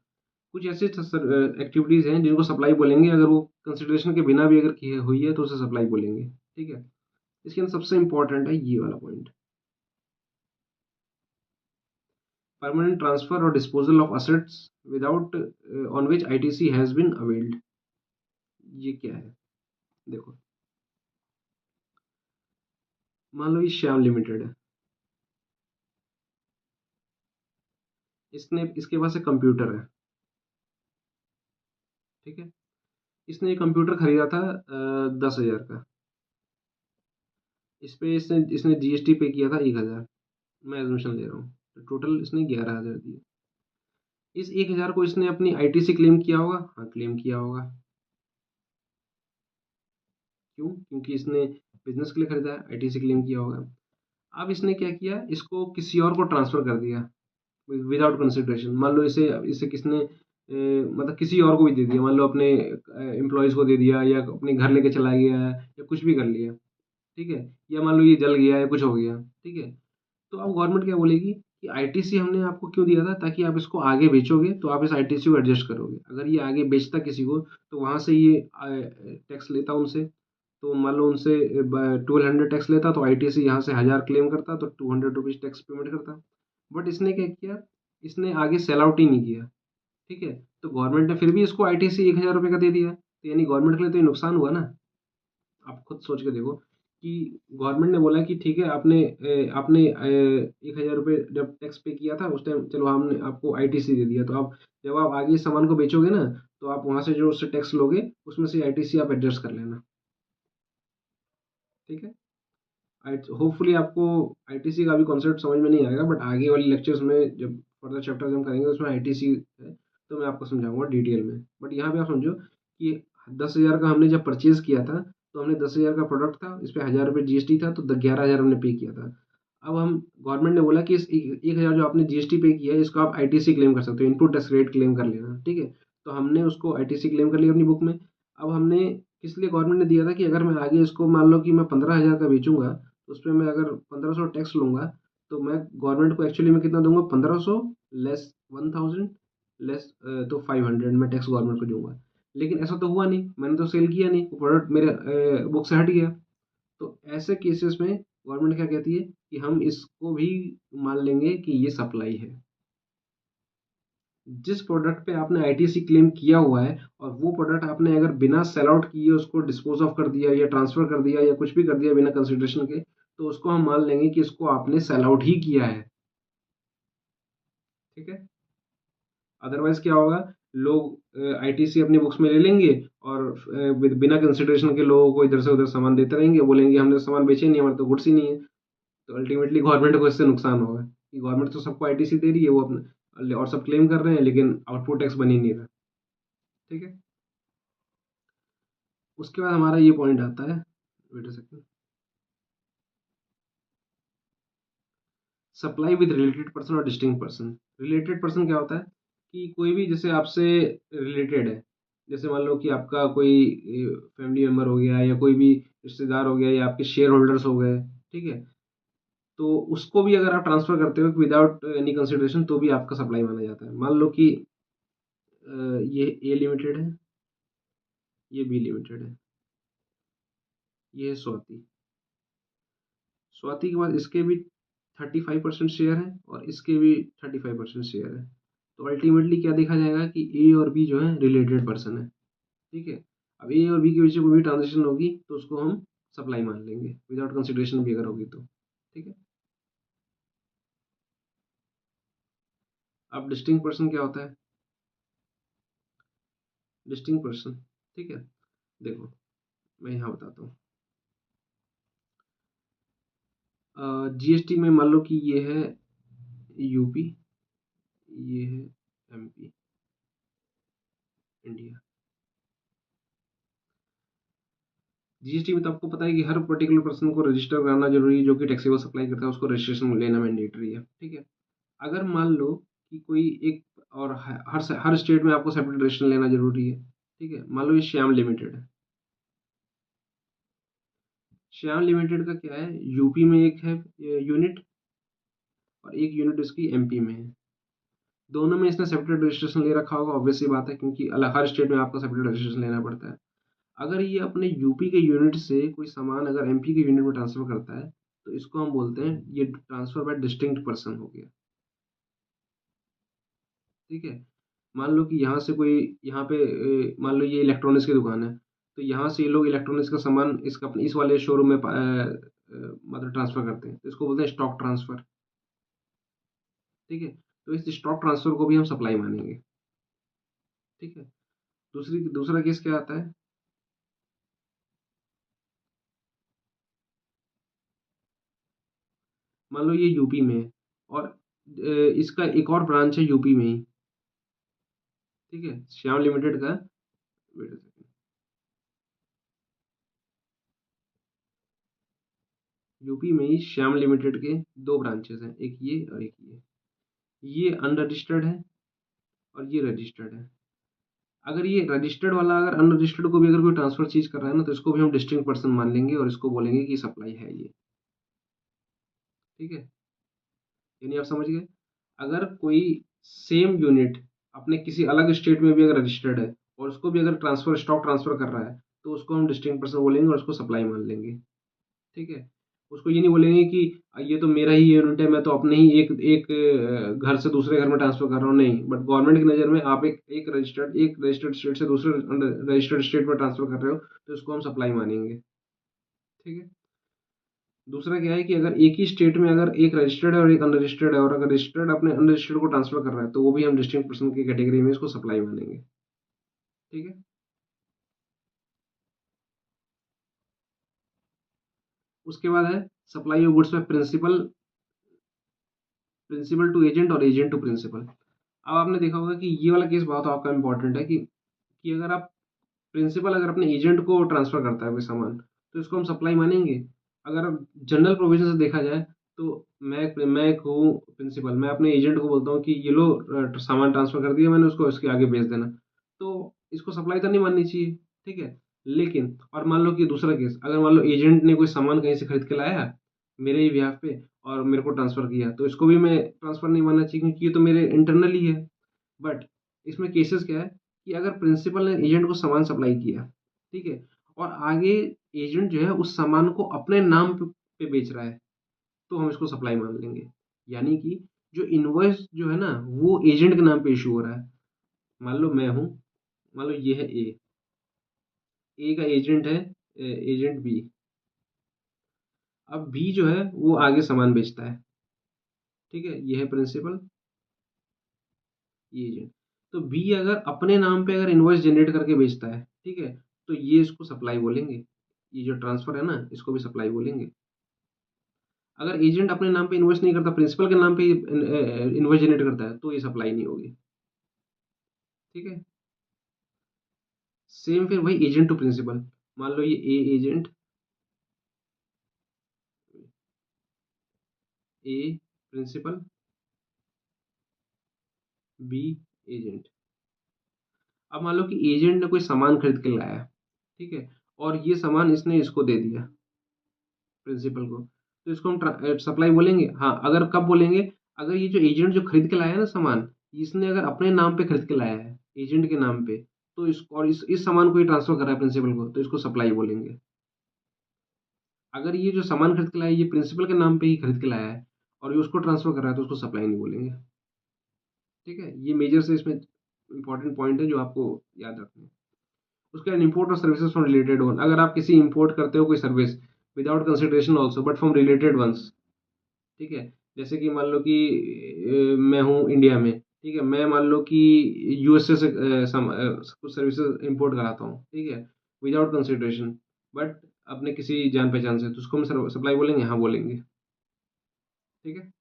कुछ ऐसे एक्टिविटीज हैं जिनको सप्लाई बोलेंगे, अगर वो कंसिडरेशन के बिना भी अगर की हुई है तो उसे सप्लाई बोलेंगे, ठीक है? इसके अंदर सबसे इंपॉर्टेंट है ये वाला पॉइंट, परमानेंट ट्रांसफर और disposal of assets without on which ITC has been availed. ये क्या है? देखो, मान लो ये श्याम लिमिटेड है, इसने इसके पास एक कंप्यूटर है, ठीक है? इसने ये कंप्यूटर खरीदा था 10,000 का। इस पे इसने इसने जीएसटी पे किया था 1,000, मैं एजम्पशन ले रहा हूँ, तो टोटल इसने 11,000 दिए। इस 1,000 को इसने अपनी आईटीसी क्लेम किया होगा, हाँ क्लेम किया होगा। क्यों? क्योंकि इसने बिजनेस के लिए खरीदा है, आईटीसी क्लेम किया होगा। अब इसने क्या किया, इसको किसी और को ट्रांसफर कर दिया विदाउट कंसिडरेशन। मान लो इसे इसे किसने मतलब किसी और को भी दे दिया, मान लो अपने एम्प्लॉयज़ को दे दिया या अपने घर लेके चला गया है या कुछ भी कर लिया, ठीक है? या मान लो ये जल गया या कुछ हो गया, ठीक है? तो अब गवर्नमेंट क्या बोलेगी कि आईटीसी हमने आपको क्यों दिया था, ताकि आप इसको आगे बेचोगे तो आप इस आईटीसी को एडजस्ट करोगे। अगर ये आगे बेचता किसी को तो वहाँ से ये टैक्स लेता उनसे, तो मान लो उनसे 1200 टैक्स लेता तो आईटीसी यहाँ से 1,000 क्लेम करता तो 200 रुपीज़ टैक्स पेमेंट करता। बट इसने क्या किया, इसने आगे सेल आउट ही नहीं किया, ठीक है? तो गवर्नमेंट ने फिर भी इसको आईटीसी 1,000 रुपये का दे दिया, तो यानी गवर्नमेंट के लिए तो ये नुकसान हुआ ना। आप खुद सोच के देखो कि गवर्नमेंट ने बोला कि ठीक है, आपने 1,000 रुपये जब टैक्स पे किया था उस टाइम, चलो हमने आपको आईटीसी दे दिया, तो आप जब आप आगे इस सामान को बेचोगे ना, तो आप वहाँ से जो उससे टैक्स लोगे उसमें से आईटीसी आप एडजस्ट कर लेना, ठीक है? होपफुली आपको आईटीसी का भी कॉन्सेप्ट समझ में नहीं आएगा, बट आगे वाले लेक्चर्स में जब फर्दर चैप्टर्स हम करेंगे उसमें आईटीसी है तो मैं आपको समझाऊंगा डिटेल में। बट यहाँ पे आप समझो कि 10,000 का हमने जब परचेज किया था तो हमने 10,000 का प्रोडक्ट था, इस पे 1,000 रुपये जीएसटी था, तो 11,000 हमने पे किया था। अब हम गवर्नमेंट ने बोला कि इस 1,000 जो आपने जीएसटी पे किया है इसको आप आईटीसी क्लेम कर सकते हो, इनपुट टैक्स रेट क्लेम कर लेना, ठीक है? तो हमने उसको आईटीसी क्लेम कर लिया अपनी बुक में। अब हमने किस लिए गवर्नमेंट ने दिया था कि अगर मैं आगे इसको मान लो कि मैं 15,000 का बेचूंगा तो उसपे मैं अगर 1,500 टैक्स लूँगा, तो मैं गवर्नमेंट को एक्चुअली में कितना दूँगा, 1,500 लेस 1,000 लेस तो 500 मैं टैक्स गवर्नमेंट को दूँगा। लेकिन ऐसा तो हुआ नहीं, मैंने तो सेल किया नहीं, वो प्रोडक्ट मेरे बुक से हट गया। तो ऐसे केसेस में गवर्नमेंट क्या कहती है कि हम इसको भी मान लेंगे कि ये सप्लाई है। जिस प्रोडक्ट पे आपने आईटीसी क्लेम किया हुआ है और वो प्रोडक्ट आपने अगर बिना सेल आउट किए उसको डिस्पोज ऑफ कर दिया या ट्रांसफर कर दिया या कुछ भी कर दिया बिना कंसिडरेशन के, तो उसको हम मान लेंगे कि इसको आपने सेल आउट ही किया है, ठीक है? अदरवाइज क्या होगा, लोग आईटीसी अपनी बुक्स में ले लेंगे और बिना कंसिडरेशन के लोगों को इधर से उधर सामान देते रहेंगे, बोलेंगे हमने सामान बेचे नहीं, हमारे तो गुड्स ही नहीं है। तो अल्टीमेटली गवर्नमेंट को इससे नुकसान होगा कि गवर्नमेंट तो सबको आईटीसी दे रही है, वो अपने और सब क्लेम कर रहे हैं लेकिन आउटपुट टैक्स बन ही नहीं रहा, ठीक है? उसके बाद हमारा ये पॉइंट आता है, wait a second, supply with related person और डिस्टिंक्ट पर्सन। रिलेटेड पर्सन क्या होता है कि कोई भी जैसे आपसे रिलेटेड है, जैसे मान लो कि आपका कोई फैमिली मेम्बर हो गया या कोई भी रिश्तेदार हो गया या आपके शेयर होल्डर्स हो गए, ठीक है? तो उसको भी अगर आप ट्रांसफर करते हो विदाउट एनी कंसिडरेशन तो भी आपका सप्लाई माना जाता है। मान लो कि ये ए लिमिटेड है, ये बी लिमिटेड है, ये है स्वाति। स्वाति के बाद इसके भी 35% शेयर है और इसके भी 35% शेयर है। तो अल्टीमेटली क्या देखा जाएगा कि ए और बी जो है रिलेटेड पर्सन है। ठीक है, अब ए और बी के बीच में कोई भी ट्रांजेक्शन होगी तो उसको हम सप्लाई मान लेंगे विदाउट कंसिडरेशन भी अगर होगी तो। ठीक है, अब डिस्टिंक्ट पर्सन क्या होता है? डिस्टिंक्ट पर्सन, ठीक है, देखो मैं यहाँ बताता हूँ। जीएसटी में मान लो कि ये है यूपी, ये है एमपी, इंडिया। जीएसटी में तो आपको पता है कि हर पर्टिकुलर पर्सन को रजिस्टर कराना जरूरी है, जो कि टैक्सेबल सप्लाई करता है उसको रजिस्ट्रेशन लेना मैंडेटरी है। ठीक है, अगर मान लो कि कोई एक और हर स्टेट में आपको सेपरेट रजिस्ट्रेशन लेना जरूरी है। ठीक है, मान लो ये श्याम लिमिटेड है। श्याम लिमिटेड का क्या है, यूपी में एक है यूनिट और एक यूनिट इसकी एमपी में है। दोनों में इसने सेपरेट रजिस्ट्रेशन ले रखा होगा, ऑब्वियस सी बात है, क्योंकि अलग हर स्टेट में आपको सेपरेट रजिस्ट्रेशन लेना पड़ता है। अगर ये अपने यूपी के यूनिट से कोई सामान अगर एमपी के यूनिट में ट्रांसफर करता है तो इसको हम बोलते हैं ये ट्रांसफर बाय डिस्टिंक्ट पर्सन हो गया। ठीक है, मान लो कि यहाँ से कोई यहाँ पे मान लो ये इलेक्ट्रॉनिक्स की दुकान है, तो यहाँ से ये लोग इलेक्ट्रॉनिक्स का सामान इसका अपने इस वाले शोरूम में मतलब ट्रांसफर करते हैं, तो इसको बोलते हैं स्टॉक ट्रांसफर। ठीक है, तो इस स्टॉक ट्रांसफर को भी हम सप्लाई मानेंगे। ठीक है, दूसरा केस क्या आता है? मान लो ये यूपी में है और इसका एक और ब्रांच है यूपी में ही। ठीक है, श्याम लिमिटेड का, वेट अ सेकंड, यूपी में ही श्याम लिमिटेड के दो ब्रांचेस हैं, एक ये और एक ये अनरजिस्टर्ड है और ये रजिस्टर्ड है। अगर ये रजिस्टर्ड वाला अगर अनरजिस्टर्ड को भी अगर कोई ट्रांसफर चीज कर रहा है ना, तो इसको भी हम डिस्टिंक्ट पर्सन मान लेंगे और इसको बोलेंगे कि सप्लाई है ये। ठीक है, यानी आप समझ गए, अगर कोई सेम यूनिट अपने किसी अलग स्टेट में भी अगर रजिस्टर्ड है और उसको भी अगर ट्रांसफर स्टॉक ट्रांसफर कर रहा है तो उसको हम डिस्टिंक्ट पर्सन बोलेंगे और उसको सप्लाई मान लेंगे। ठीक है, उसको ये नहीं बोलेंगे कि ये तो मेरा ही यूनिट है, मैं तो अपने ही एक एक घर से दूसरे घर में ट्रांसफर कर रहा हूँ, नहीं। बट गवर्नमेंट की नज़र में आप एक रजिस्टर्ड स्टेट से दूसरे रजिस्टर्ड स्टेट में ट्रांसफर कर रहे हो तो इसको हम सप्लाई मानेंगे। ठीक है, दूसरा क्या है कि अगर एक ही स्टेट में अगर एक रजिस्टर्ड है और एक अनरजिस्टर्ड है और अगर रजिस्टर्ड अपने अनरजिस्टर्ड को ट्रांसफर कर रहा है तो वो भी हम डिस्टिंक्ट पर्सन की कैटेगरी में इसको सप्लाई मानेंगे। ठीक है, उसके बाद है supply of goods by principal, principal to agent और एजेंट टू प्रिंसिपल। अब आपने देखा होगा कि ये वाला केस बहुत आपका इंपॉर्टेंट है कि अगर आप प्रिंसिपल अगर अपने एजेंट को ट्रांसफर करता है कोई सामान तो इसको हम सप्लाई मानेंगे। अगर जनरल प्रोविजन से देखा जाए तो मैं एक हूँ प्रिंसिपल, मैं अपने एजेंट को बोलता हूँ कि ये लो सामान ट्रांसफर कर दिया मैंने, उसको इसके आगे भेज देना, तो इसको सप्लाई तो नहीं माननी चाहिए। ठीक है, लेकिन और मान लो कि दूसरा केस, अगर मान लो एजेंट ने कोई सामान कहीं से खरीद के लाया मेरे ही बिहाफ पे और मेरे को ट्रांसफर किया, तो इसको भी मैं ट्रांसफर नहीं मानना चाहिए क्योंकि ये तो मेरे इंटरनल ही है। बट इसमें केसेस क्या है कि अगर प्रिंसिपल ने एजेंट को सामान सप्लाई किया, ठीक है, और आगे एजेंट जो है उस सामान को अपने नाम पे बेच रहा है तो हम इसको सप्लाई मान लेंगे। यानी कि जो इनवॉइस जो है ना वो एजेंट के नाम पे इशू हो रहा है। मान लो मैं हूँ, मान लो ये है ए का एजेंट है एजेंट बी। अब बी जो है वो आगे सामान बेचता है। ठीक है, ये है प्रिंसिपल, ये एजेंट। तो बी अगर अपने नाम पे अगर इनवॉइस जनरेट करके बेचता है, ठीक है, तो ये इसको सप्लाई बोलेंगे। ये जो ट्रांसफर है ना इसको भी सप्लाई बोलेंगे। अगर एजेंट अपने नाम पे इन्वेस्ट नहीं करता, प्रिंसिपल के नाम पे इन्वेस्ट जनरेट करता है तो ये सप्लाई नहीं होगी। ठीक है, सेम फिर वही एजेंट टू प्रिंसिपल। मान लो ये ए एजेंट, ए प्रिंसिपल, बी एजेंट। अब मान लो कि एजेंट ने कोई सामान खरीद के लाया, ठीक है, और ये सामान इसने इसको दे दिया प्रिंसिपल को, तो इसको हम सप्लाई बोलेंगे। हाँ, अगर कब बोलेंगे, अगर ये जो एजेंट जो खरीद के लाया है ना सामान, इसने अगर अपने नाम पे खरीद के लाया है एजेंट के नाम पे, तो इस सामान को ही ट्रांसफ़र कर रहा है प्रिंसिपल को, तो इसको सप्लाई बोलेंगे। अगर ये जो सामान खरीद के लाया है, ये प्रिंसिपल के नाम पे ही खरीद के लाया है और ये उसको ट्रांसफ़र कर रहा है, तो उसको सप्लाई नहीं बोलेंगे। ठीक है? ये मेजर से इसमें इम्पोर्टेंट पॉइंट है जो आपको याद रखने हैं। उसके बाद import of services from related one, अगर आप किसी इम्पोर्ट करते हो कोई service without consideration also but from related ones, ठीक है? जैसे कि मान लो कि मैं हूँ इंडिया में, ठीक है? मैं मान लो कि यूएसए से कुछ सर्विसेज इम्पोर्ट कराता हूँ, ठीक है? विदाउट कंसिडरेशन, बट अपने किसी जान पहचान से, तो उसको हम सप्लाई बोलेंगे? हाँ बोलेंगे। ठीक है?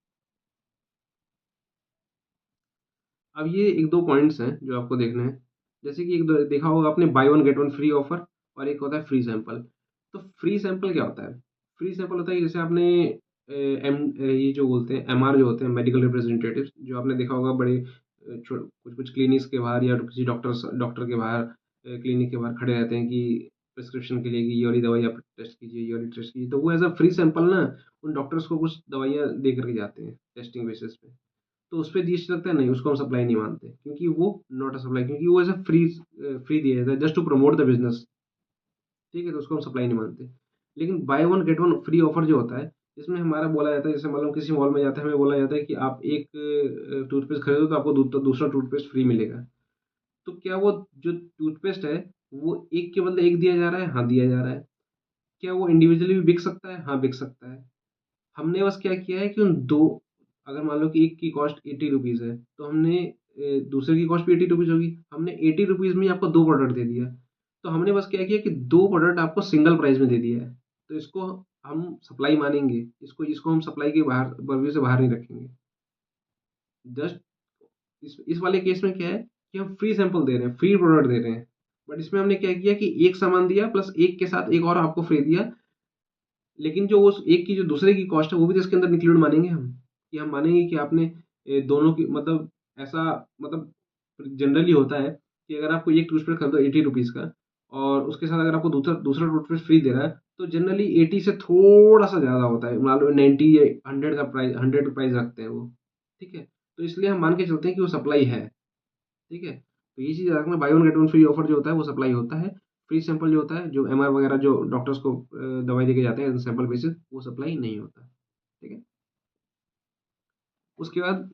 अब ये एक दो पॉइंट्स हैं जो आपको देखने हैं। जैसे कि एक दो देखा होगा आपने, bye one get one free offer, और एक होता है फ्री सैंपल। तो फ्री सैंपल क्या होता है? फ्री सैंपल होता है कि जैसे आपने ये जो बोलते हैं एमआर जो होते हैं, मेडिकल रिप्रेजेंटेटिव, जो आपने देखा होगा बड़े कुछ कुछ क्लिनिक्स के बाहर या किसी डॉक्टर के बाहर, क्लिनिक के बाहर खड़े रहते हैं कि प्रिस्क्रिप्शन के लिए कि ये वाली दवाई आप टेस्ट कीजिए, ये वाली टेस्ट कीजिए। तो वो एज अ फ्री सैंपल ना उन डॉक्टर्स को कुछ दवाइयाँ दे करके जाते हैं टेस्टिंग बेसिस पे। तो उस पे जीएसटी लगता है? नहीं, उसको हम सप्लाई नहीं मानते, क्योंकि वो नॉट अ सप्लाई, क्योंकि वो एज़ अ फ्री दिया जाता है just to promote the business. ठीक है? तो उसको हम सप्लाई नहीं मानते। लेकिन buy one get one free offer जो होता है, इसमें हमारा बोला जाता है, जैसे मान लो किसी मॉल में जाते हैं, हमें बोला जाता है कि आप एक टूथपेस्ट खरीदो तो आपको दूसरा टूथपेस्ट फ्री मिलेगा। तो क्या वो जो टूथपेस्ट है, वो एक के बदले एक दिया जा रहा है? हाँ, दिया जा रहा है। क्या वो इंडिविजुअली भी बिक सकता है? हाँ, बिक सकता है। हमने बस क्या किया है कि उन 2, अगर मान लो कि एक की कॉस्ट ₹80 है, तो हमने दूसरे की कॉस्ट भी ₹80 होगी। हमने ₹80 में ही आपको 2 प्रोडक्ट दे दिया। तो हमने बस क्या किया कि 2 प्रोडक्ट आपको सिंगल प्राइस में दे दिया है। तो इसको हम सप्लाई मानेंगे। इसको इसको हम सप्लाई के बाहर पर्व्यू से बाहर नहीं रखेंगे। जस्ट इस वाले केस में क्या है कि हम फ्री सैंपल दे रहे हैं, फ्री प्रोडक्ट दे रहे हैं। बट इसमें हमने क्या किया कि एक सामान दिया प्लस एक के साथ एक और आपको फ्री दिया। लेकिन जो उस एक की जो दूसरे की कॉस्ट है, वो भी तो इसके अंदर इंक्लूड मानेंगे हम, कि हम मानेंगे कि आपने दोनों की मतलब ऐसा मतलब जनरली होता है कि अगर आपको एक टूथपेस्ट खरीदो ₹80 का, और उसके साथ अगर आपको दूसरा दूसरा टूथपेस्ट फ्री दे रहा है, तो जनरली 80 से थोड़ा सा ज़्यादा होता है, मान लो 90 या 100 का प्राइस, 100 का प्राइस रखते हैं वो। ठीक है? तो इसलिए हम मान के चलते हैं कि वो सप्लाई है। ठीक है? तो ये चीज़ याद रखना, bye one get one free offer जो होता है वो सप्लाई होता है। फ्री सैंपल जो होता है, जो एमआर वगैरह जो डॉक्टर्स को दवाई देके जाते हैं सैंपल बेसिस, वो सप्लाई नहीं होता। ठीक है? उसके बाद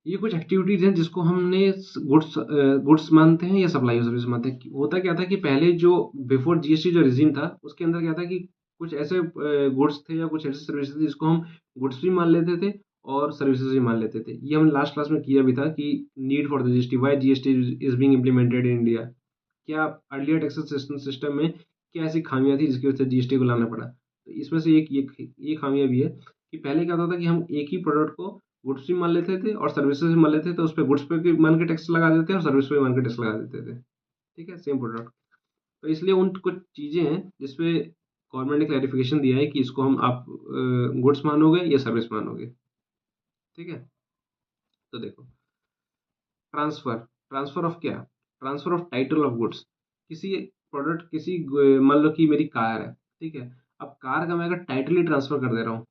ये कुछ एक्टिविटीज़ हैं जिसको हमने गुड्स मानते हैं या सप्लाई ऑफ सर्विस मानते हैं। होता क्या था कि पहले जो बिफोर जीएसटी जो रिजीम था, उसके अंदर क्या था कि कुछ ऐसे गुड्स थे या कुछ ऐसी सर्विसेज थी जिसको हम गुड्स भी मान लेते थे और सर्विसेज भी मान लेते थे। ये हमने लास्ट क्लास में किया भी था कि need for the GST, why GST is being implemented in India. क्या अर्लियर टैक्सेस सिस्टम में क्या ऐसी खामियां थी जिसकी वजह से जीएसटी को लाना पड़ा? तो इसमें से एक ये खामियां भी है कि पहले क्या होता था कि हम एक ही प्रोडक्ट को गुड्स भी मान लेते थे और सर्विसेज भी मान लेते थे, तो उस पे गुड्स पे भी मान के टैक्स लगा देते हैं और सर्विस पे भी मान के टैक्स लगा देते थे। ठीक है? Same product. तो इसलिए उन कुछ चीज़ें हैं जिसपे गवर्नमेंट ने क्लैरिफिकेशन दिया है कि इसको हम आप गुड्स मानोगे या सर्विस मानोगे। ठीक है? तो देखो, ट्रांसफर, ट्रांसफर ऑफ क्या? Transfer of title of goods. किसी प्रोडक्ट, मान लो कि मेरी कार है, ठीक है? अब कार का मैं अगर टाइटल ही ट्रांसफर कर दे रहा हूँ,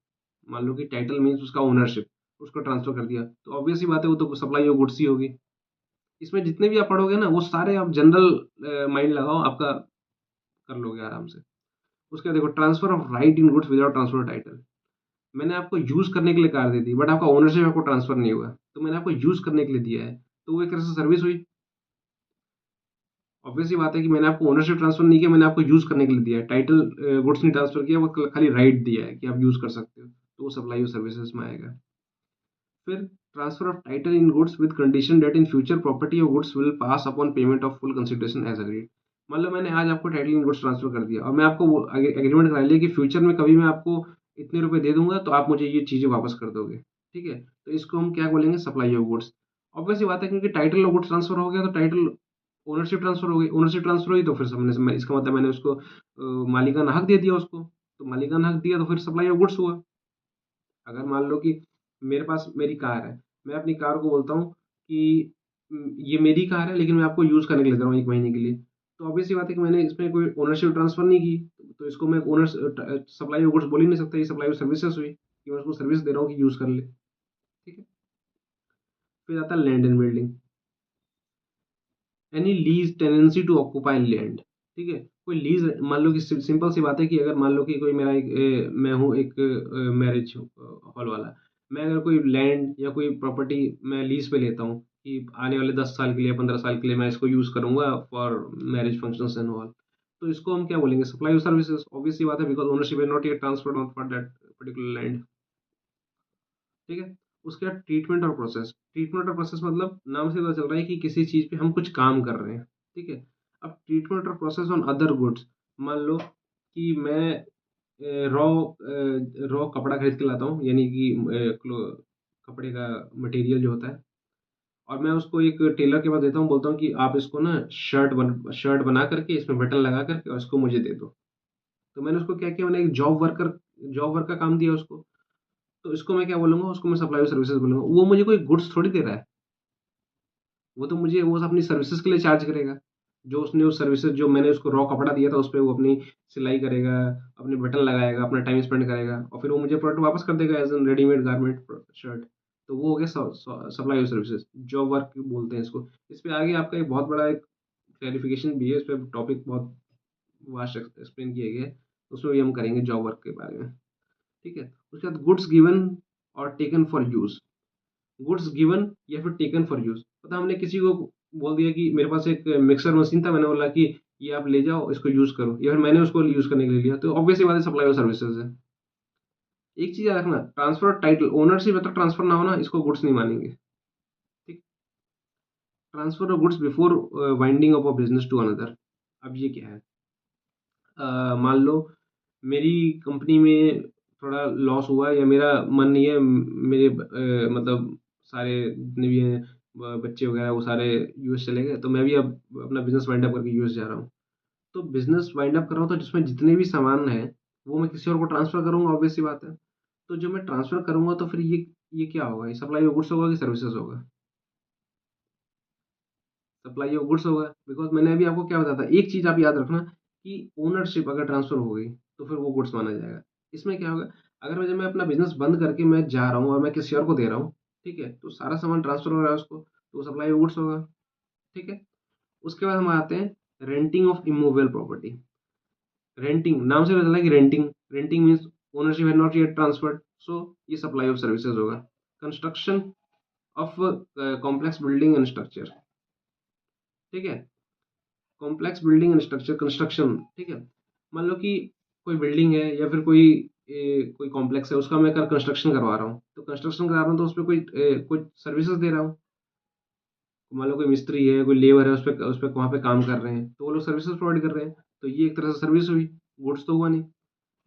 मान लो कि टाइटल मीन्स उसका ओनरशिप, उसको ट्रांसफर कर दिया, तो ऑब्वियस सी बात है वो तो सप्लाई ऑफ गुड्स ही होगी। इसमें जितने भी आप पढ़ोगे ना, वो सारे आप जनरल माइंड लगाओ, आपका कर लोगे आराम से। उसके बाद देखो, transfer of right in goods without transfer title. मैंने आपको यूज करने के लिए कार दे दी, बट आपका ओनरशिप आपको ट्रांसफर नहीं हुआ, तो मैंने आपको यूज करने के लिए दिया है, तो वो एक तरह से सर्विस हुई। ऑब्वियस सी बात है कि मैंने आपको ओनरशिप ट्रांसफर नहीं किया, मैंने आपको यूज करने के लिए दिया है। टाइटल गुड्स नहीं ट्रांसफर किया, वो खाली राइट दिया है कि आप यूज कर सकते हो, तो वो सप्लाई ऑफ सर्विसेज में आएगा। फिर transfer of title in goods with condition that in future property of goods will pass upon payment of full consideration as agreed. मान लो मैंने आज आपको टाइटल इन गुड्स ट्रांसफर कर दिया और मैं आपको वो एग्रीमेंट करा लिया कि फ्यूचर में कभी मैं आपको इतने रुपए दे दूंगा तो आप मुझे ये चीजें वापस कर दोगे। ठीक है? तो इसको हम क्या बोलेंगे? Supply of goods. ऑब्वियस सी बात है, क्योंकि टाइटल ऑफ गुड्स ट्रांसफर हो गया तो टाइटल ओनरशिप ट्रांसफर हो गई, ओनरशिप ट्रांसफर हुई तो फिर इसका मतलब मैंने उसको मालिकाना हक दे दिया उसको, तो मालिकाना हक दिया तो फिर सप्लाई ऑफ गुड्स हुआ। अगर मान लो कि मेरे पास मेरी कार है, मैं अपनी कार को बोलता हूँ कि ये मेरी कार है लेकिन मैं आपको यूज़ करने के लिए दे रहा हूँ 1 महीने के लिए। तो ऑब्वियस सी बात है कि मैंने इसमें कोई ओनरशिप ट्रांसफ़र नहीं की, तो इसको मैं सप्लाई ऑफ गुड्स बोल ही नहीं सकता, ये सप्लाई ऑफ सर्विसेज़ हुई, कि मैं उसको सर्विस दे रहा हूँ कि यूज़ कर ले। ठीक है? फिर आता है land and building. Any lease tenancy to occupy land, ठीक है। कोई लीज, मान लो कि सिंपल सी बात है कि अगर मान लो कि कोई मेरा एक मैं हूँ एक मैरिज हॉल वाला, मैं अगर कोई लैंड या कोई प्रॉपर्टी मैं लीज पे लेता हूँ कि आने वाले 10 साल के लिए 15 साल के लिए मैं इसको यूज करूंगा for marriage functions and all, तो इसको हम क्या बोलेंगे, सप्लाई ऑफ सर्विसेज। ऑब्वियस सी बात है, because ownership is not yet transferred for that particular land, ठीक है। उसके बाद ट्रीटमेंट और प्रोसेस। ट्रीटमेंट और प्रोसेस मतलब नाम से पता चल रहा है कि किसी चीज़ पे हम कुछ काम कर रहे हैं, ठीक है। अब ट्रीटमेंट और प्रोसेस ऑन अदर गुड्स, मान लो कि मैं रॉ रॉ कपड़ा खरीद के लाता हूँ, यानी कि कपड़े का मटेरियल जो होता है, और मैं उसको एक टेलर के पास देता हूँ, बोलता हूँ कि आप इसको ना शर्ट बना करके इसमें बटन लगा करके और इसको मुझे दे दो। तो मैंने उसको क्या किया, मैंने एक जॉब वर्क का काम दिया उसको। तो इसको मैं क्या बोलूँगा, उसको मैं सप्लाई सर्विसेज बोलूँगा। वो मुझे कोई गुड्स थोड़ी दे रहा है, वो तो मुझे वो अपनी सर्विसेज के लिए चार्ज करेगा। जो उसने उस सर्विसेज, जो मैंने उसको रॉ कपड़ा दिया था, उस पे वो अपनी सिलाई करेगा, अपने बटन लगाएगा, अपना टाइम स्पेंड करेगा और फिर वो मुझे प्रोडक्ट वापस कर देगा as an readymade garment shirt. तो वो हो गया supply of services, job work बोलते हैं इसको। इस पे आगे आपका एक बहुत बड़ा एक क्लैरिफिकेशन भी है, इस पे टॉपिक बहुत वास्ट एक्सप्लेन किया गया है, उसमें भी हम करेंगे जॉब वर्क के बारे में, ठीक है। उसके बाद गुड्स गिवन और taken for use. Goods given या फिर टेकन फॉर यूज, पता हमने किसी को बोल दिया कि मेरे पास एक मिक्सर मशीन था, मैंने बोला कि ये आप ले जाओ, इसको यूज करो, या फिर मैंने उसको यूज करने के लिए लिया, तो ऑब्वियसली बात है सप्लाई और सर्विसेज है। एक चीज याद रखना, ट्रांसफर टाइटल ओनरशिप है तो ट्रांसफर ना होना, इसको गुड्स नहीं मानेंगे, ठीक। Transfer of goods before winding of a business to another. अब ये क्या है, मान लो मेरी कंपनी में थोड़ा लॉस हुआ या मेरा मन नहीं है, मेरे मतलब सारे जितने भी हैं बच्चे वगैरह वो सारे यूएस चले गए, तो मैं भी अब अपना बिजनेस वाइंड अप करके यूएस जा रहा हूँ। तो बिजनेस वाइंड अप कर रहा हूँ, तो जिसमें जितने भी सामान है वो मैं किसी और को ट्रांसफर करूंगा, ऑब्वियस सी बात है। तो जो मैं ट्रांसफर करूंगा तो फिर ये क्या होगा, ये सप्लाई ऑफ गुड्स होगा कि सर्विसेज होगा? सप्लाई ऑफ गुड्स होगा, बिकॉज मैंने अभी आपको क्या बताया था, एक चीज आप याद रखना कि ओनरशिप अगर ट्रांसफर हो गई तो फिर वो गुड्स माना जाएगा। इसमें क्या होगा, अगर जब मैं अपना बिजनेस बंद करके मैं जा रहा हूँ और मैं किसी और को दे रहा हूँ, ठीक है, तो सारा सामान ट्रांसफर हो रहा है उसको, तो वो सप्लाई ऑफ गुड्स होगा, ठीक है। उसके बाद हम आते हैं renting of immovable property. Renting, नाम से पता चला कि रेंटिंग, रेंटिंग मीन्स ओनरशिप है नॉट येट ट्रांसफर्ड, सो ये सप्लाई ऑफ सर्विसेज होगा। Construction of complex building and structure, ठीक है। Complex building and structure construction, ठीक है। मान लो कि कोई बिल्डिंग है या फिर कोई कॉम्प्लेक्स है, उसका मैं कंस्ट्रक्शन करवा रहा हूँ, तो कंस्ट्रक्शन करा रहा हूँ तो उसमें कोई सर्विसेज दे रहा हूँ। मान लो कोई मिस्त्री है, कोई लेबर है, उस पे वहाँ पे काम कर रहे हैं, तो वो लोग सर्विसेज प्रोवाइड कर रहे हैं, तो ये एक तरह से सर्विस हुई, गुड्स तो हुआ नहीं।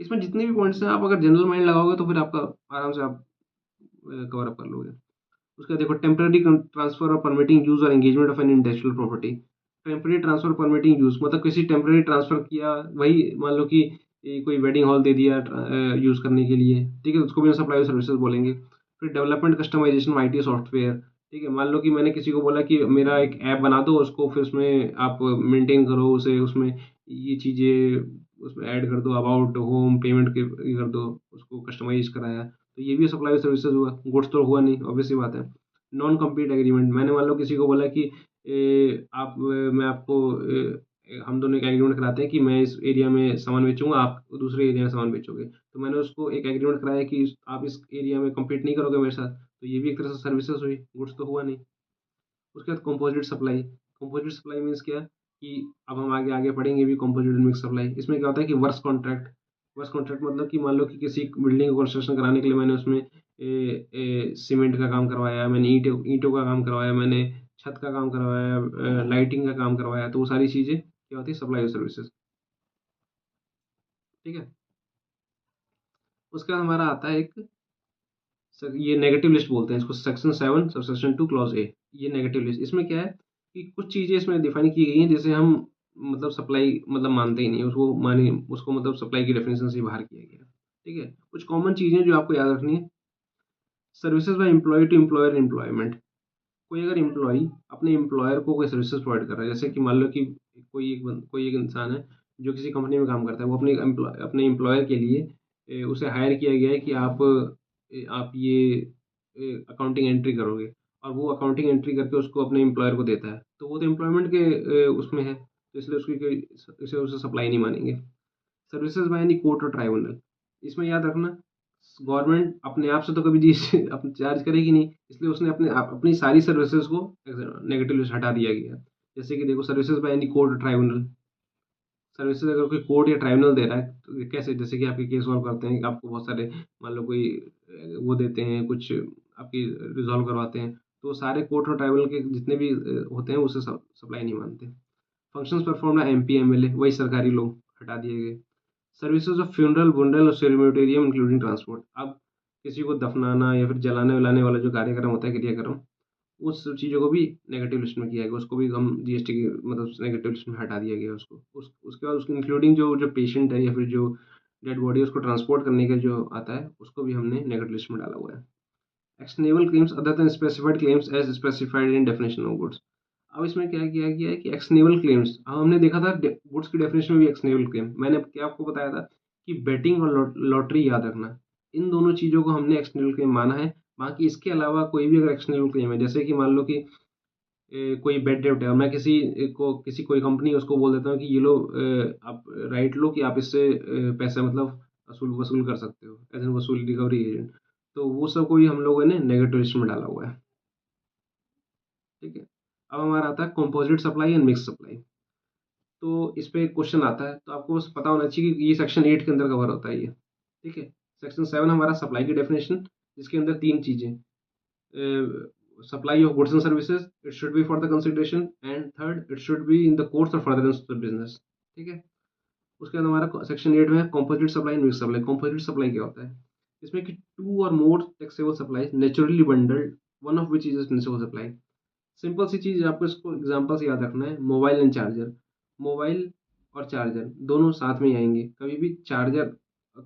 इसमें जितने भी पॉइंट्स हैं, आप अगर जनरल माइंड लगाओगे तो फिर आपका आराम से आप कवर अप कर लोगे। उसका देखो, टेम्पररी ट्रांसफर और परमिटिंग यूज और engagement of an industrial property. Temporary transfer permitting use मतलब किसी टेम्पररी ट्रांसफर किया, वही मान लो कि कोई वेडिंग हॉल दे दिया यूज करने के लिए, ठीक है, उसको भी सप्लाई सर्विसेज बोलेंगे। फिर डेवलपमेंट कस्टमाइजेशन आईटी सॉफ्टवेयर, ठीक है। मान लो कि मैंने किसी को बोला कि मेरा एक ऐप बना दो, उसको फिर उसमें आप मेंटेन करो उसे, उसमें ये चीज़ें उसमें ऐड कर दो, अबाउट होम पेमेंट के ये कर दो, उसको कस्टमाइज कराया, तो ये भी सप्लाई सर्विसेज हुआ, गुड्स तो हुआ नहीं, ऑब्वियस सी बात है। नॉन कम्पीट एग्रीमेंट, मैंने मान लो किसी को बोला कि मैं आपको हम दोनों एक एग्रीमेंट कराते हैं कि मैं इस एरिया में सामान बेचूंगा, आप दूसरे एरिया में सामान बेचोगे, तो मैंने उसको एक एग्रीमेंट कराया कि आप इस एरिया में कम्पीट नहीं करोगे मेरे साथ, तो ये भी एक तरह से सर्विसेज हुई, गुड्स तो हुआ नहीं। उसके बाद composite supply. Composite supply means क्या, कि अब हम आगे आगे पढ़ेंगे भी कंपोजिट मिक्स सप्लाई। इसमें क्या होता है कि वर्क्स कॉन्ट्रैक्ट, वर्क्स कॉन्ट्रैक्ट मतलब कि मान लो कि किसी बिल्डिंग को कंस्ट्रक्शन कराने के लिए मैंने उसमें सीमेंट का काम करवाया, मैंने ईंटों ईंटों का काम करवाया, मैंने छत का काम करवाया, लाइटिंग का काम करवाया, तो वो सारी चीज़ें क्या होती है, सप्लाई सर्विसेज, ठीक है। उसके बाद हमारा आता है एक ये नेगेटिव लिस्ट बोलते हैं इसको, सेक्शन 7 सबसेक्शन 2 क्लॉज ए। ये नेगेटिव लिस्ट, इसमें क्या है कि कुछ चीज़ें इसमें डिफाइन की गई हैं जैसे हम मतलब सप्लाई मतलब मानते ही नहीं उसको, माने उसको मतलब सप्लाई की डेफिनेशन से बाहर किया गया, ठीक है। कुछ कॉमन चीज़ें जो आपको याद रखनी है, services by employee to employer employment. कोई अगर एम्प्लॉय अपने एम्प्लॉयर को कोई सर्विसेज प्रोवाइड कर रहा है, जैसे कि मान लो कि कोई एक इंसान है जो किसी कंपनी में काम करता है, वो अपने एम्प्लॉयर के लिए उसे हायर किया गया है कि आप ये अकाउंटिंग एंट्री करोगे, और वो अकाउंटिंग एंट्री करके उसको अपने एम्प्लॉयर को देता है, तो वो तो एम्प्लॉयमेंट के उसमें है, तो इसलिए उसकी कोई इसे उसे सप्लाई नहीं मानेंगे। सर्विसेज बाय एनी कोर्ट और ट्राइब्यूनल, इसमें याद रखना गवर्नमेंट अपने आप से तो कभी जीएसटी अपने चार्ज करेगी नहीं, इसलिए उसने अपनी सारी सर्विसेज को नेगेटिव लिस्ट हटा दिया गया। जैसे कि देखो सर्विसेज बाय एनी कोर्ट और ट्राइब्यूनल, सर्विसेज अगर कोई कोर्ट या ट्राइब्यूनल दे रहा है तो कैसे, जैसे कि आपके केस सॉल्व करते हैं, आपको बहुत सारे मान लो कोई वो देते हैं कुछ, आपकी रिजॉल्व करवाते हैं, तो सारे कोर्ट और ट्राइब्यूनल के जितने भी होते हैं उसे सप्लाई नहीं मानते। Functions perform by MP MLA, वही सरकारी लोग हटा दिए गए। सर्विसेज ऑफ फ्यूनरल वुनरल और सेरेमोनियलियम इंक्लूडिंग ट्रांसपोर्ट, अब किसी को दफनाना या फिर जलाने वलाने वाला जो कार्यक्रम होता है, क्रियाक्रम, उस चीज़ों को भी नेगेटिव लिस्ट में किया गया, उसको भी हम जीएसटी की मतलब नेगेटिव लिस्ट में हटा दिया गया उसको। उसके बाद उसके इंक्लूडिंग जो जो पेशेंट है या फिर जो डेड बॉडी है उसको ट्रांसपोर्ट करने का जो आता है उसको भी हमने नेगेटिव लिस्ट में डाला हुआ है। Actionable claims other than specified claims as specified in definition of goods, अब इसमें क्या किया गया है कि एक्शनेबल क्लेम्स, अब हमने देखा था गुड्स की डेफिनेशन में भी एक्शनेबल क्लेम, मैंने क्या आपको बताया था कि बेटिंग और लॉटरी याद रखना, इन दोनों चीज़ों को हमने एक्शनेबल क्लेम माना है। बाकी इसके अलावा कोई भी अगर एक्शनेबल क्लेम है, जैसे कि मान लो कि कोई बेड डेब्ट है और मैं किसी कोई कंपनी है उसको बोल देता हूँ कि ये लो, आप राइट लो कि आप इससे पैसा मतलब वसूल वसूल कर सकते हो एज एन वसूल रिकवरी एजेंट, तो वो सब को भी हम लोगों ने नेगेटिव लिस्ट में डाला हुआ है। ठीक है, अब हमारा आता है composite supply and mix supply, तो इस पे क्वेश्चन आता है, तो आपको बस पता होना चाहिए कि ये सेक्शन 8 के अंदर कवर होता है ये। ठीक है, सेक्शन 7 हमारा सप्लाई की डेफिनेशन, जिसके अंदर 3 चीज़ें, supply of goods and services, it should be for the consideration, and third it should be in the course or furtherance of the business. ठीक है, उसके बाद हमारा सेक्शन 8 में composite supply and mix supply. Composite supply क्या होता है, इसमें कि two or more taxable supply naturally bundled, one of which is taxable supply. Simple सी चीज़, आपको इसको एग्जांपल से याद रखना है, मोबाइल एंड चार्जर, मोबाइल और चार्जर दोनों साथ में ही आएंगे, कभी भी चार्जर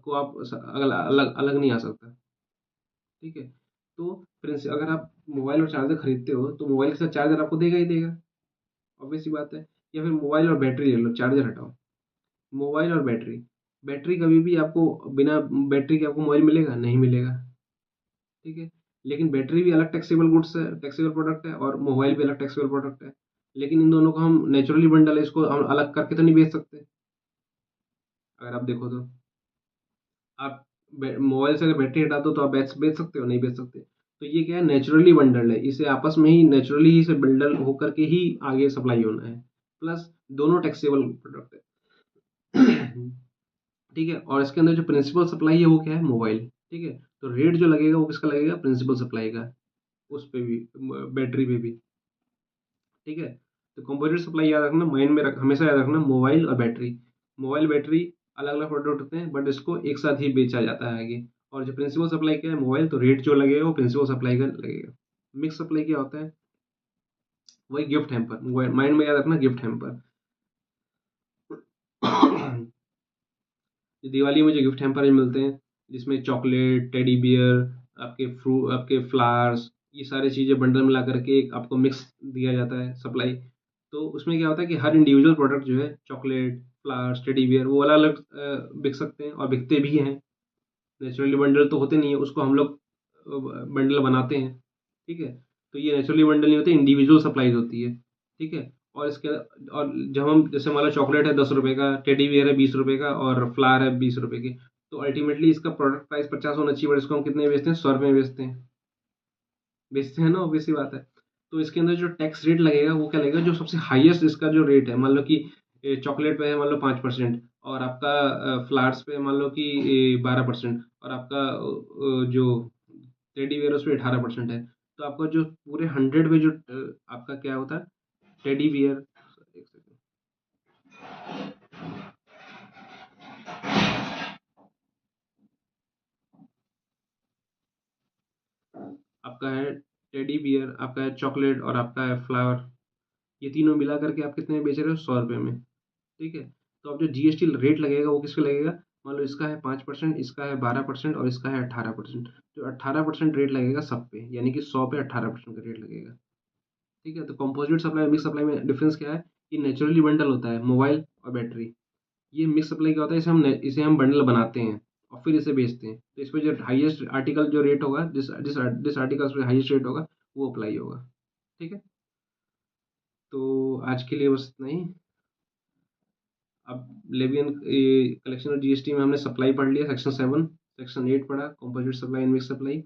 को आप अलग अलग अलग नहीं आ सकता। ठीक है, तो प्रिंस अगर आप मोबाइल और चार्जर खरीदते हो तो मोबाइल के साथ चार्जर आपको देगा ही देगा, ऑब्वियस सी बात है। या फिर मोबाइल और बैटरी ले लो, चार्जर हटाओ, मोबाइल और बैटरी, बैटरी कभी भी आपको बिना बैटरी के आपको मोबाइल मिलेगा नहीं मिलेगा। ठीक है, लेकिन बैटरी भी अलग टैक्सेबल गुड्स है, टैक्सेबल प्रोडक्ट है, और मोबाइल भी अलग टैक्सेबल प्रोडक्ट है, लेकिन इन दोनों को हम नेचुरली बंडल है, इसको हम अलग करके तो नहीं बेच सकते। अगर आप देखो तो आप मोबाइल से अगर बैटरी हटा दो तो आप बेच बेच सकते हो, नहीं बेच सकते। तो ये क्या है, नेचुरली बंडल्ड है, इसे आपस में ही नेचुरली ही से बंडल होकर के ही आगे सप्लाई होना है, प्लस दोनों टैक्सेबल प्रोडक्ट है। ठीक है, और इसके अंदर जो प्रिंसिपल सप्लाई है वो क्या है, मोबाइल। ठीक है, तो रेट जो लगेगा वो किसका लगेगा, प्रिंसिपल सप्लाई का, उस पे भी, बैटरी पे भी। ठीक है, तो कंपोजिट सप्लाई याद रखना, माइंड में हमेशा याद रखना, मोबाइल और बैटरी, मोबाइल बैटरी अलग अलग प्रोडक्ट होते हैं बट इसको एक साथ ही बेचा जाता है आगे। और जो प्रिंसिपल सप्लाई क्या है, मोबाइल, तो रेट जो लगेगा वो प्रिंसिपल सप्लाई का लगेगा। मिक्स सप्लाई क्या होता है, वही गिफ्ट हैम्पर, माइंड में याद रखना, गिफ्ट हैम्पर। दिवाली में जो गिफ्ट हैम्पर मिलते हैं, जिसमें चॉकलेट, टेडी बियर, आपके फ्लावर्स, ये सारी चीज़ें बंडल में ला करके एक आपको मिक्स दिया जाता है सप्लाई। तो उसमें क्या होता है कि हर इंडिविजुअल प्रोडक्ट जो है, चॉकलेट, फ्लावर्स, टेडी बियर, वो अलग अलग बिक सकते हैं और बिकते भी हैं। नेचुरली बंडल तो होते नहीं है, उसको हम लोग बंडल बनाते हैं। ठीक है, तो ये नेचुरली बंडल नहीं होते, इंडिविजुअल सप्लाईज होती है। ठीक है, और इसके और जब हम जैसे मान लो चॉकलेट है 10 रुपये का, टेडी बियर है 20 रुपये का, और फ्लावर है 20 रुपये की, तो अल्टीमेटली इसका प्रोडक्ट प्राइस 50 होना चाहिए, बट इसको हम कितने में बेचते हैं, 100 रुपये में बेचते हैं ना, ऑब्वियस सी बात है। तो इसके अंदर जो टैक्स रेट लगेगा वो क्या लगेगा, जो सबसे हाईएस्ट इसका जो रेट है, मान लो कि चॉकलेट पे है मान लो 5%, और आपका फ्लावर्स पे मान लो कि 12%, और आपका जो टेडी बियर उस पर 18% है, तो आपका जो पूरे 100 में जो आपका क्या होता है, टेडी बियर, एक सेकंड, आपका है टेडी बियर, आपका है चॉकलेट, और आपका है फ्लावर, ये तीनों मिला करके आप कितने में बेच रहे हो, 100 रुपये में। ठीक है, तो अब जो जीएसटी रेट लगेगा वो किस पे लगेगा, मान लो इसका है 5%, इसका है 12%, और इसका है 18%, जो 18% रेट लगेगा सब पे, यानी कि 100 पे 18% का रेट लगेगा। ठीक है, तो कंपोजिट सप्लाई मिक्स सप्लाई में डिफरेंस क्या है, कि नेचुरली बंडल होता है मोबाइल और बैटरी, ये मिक्स सप्लाई क्या होता है, इसे हम बंडल बनाते हैं और फिर इसे बेचते हैं, तो इस पर जो हाईएस्ट आर्टिकल जो रेट होगा, जिस जिस जिस आर्टिकल पे हाईएस्ट रेट होगा वो अप्लाई होगा। ठीक है, तो आज के लिए बस इतना ही। अब लेवियन कलेक्शन और जीएसटी में हमने सप्लाई पढ़ लिया, सेक्शन 7, सेक्शन 8 पढ़ा, composite supply and mix supply,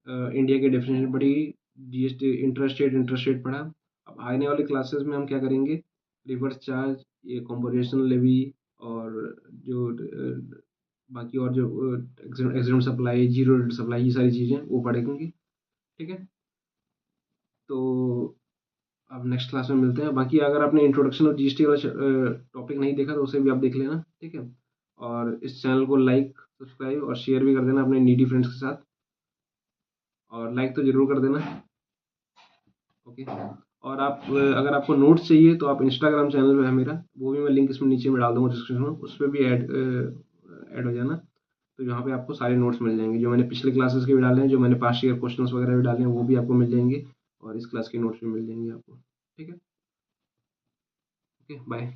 India की डेफिनेशन पढ़ी, जीएसटी इंटरेस्ट रेट पढ़ा। अब आने वाली क्लासेस में हम क्या करेंगे, रिवर्स चार्ज, ये कंपोजिशन लेवी, और जो बाकी और जो accident supply, zero rate supply, ये सारी चीज़ें वो पढ़ेंगे। ठीक है, तो अब नेक्स्ट क्लास में मिलते हैं। बाकी अगर आपने इंट्रोडक्शन और जीएसटी वाला टॉपिक नहीं देखा तो उसे भी आप देख लेना। ठीक है, और इस चैनल को लाइक, सब्सक्राइब और शेयर भी कर देना अपने नीडी फ्रेंड्स के साथ, और लाइक तो ज़रूर कर देना। ओके, और आप अगर आपको नोट्स चाहिए तो आप इंस्टाग्राम चैनल जो है मेरा, वो भी मैं लिंक इसमें नीचे में डाल दूंगा डिस्क्रिप्शन में, उस पर भी ऐड हो जाना। तो यहाँ पे आपको सारे नोट्स मिल जाएंगे, जो मैंने पिछले क्लासेस के भी डाले हैं, जो मैंने पास्ट ईयर क्वेश्चंस वगैरह भी डाले हैं, वो भी आपको मिल जाएंगे, और इस क्लास के नोट्स भी मिल जाएंगे आपको। ठीक है, ओके, बाय।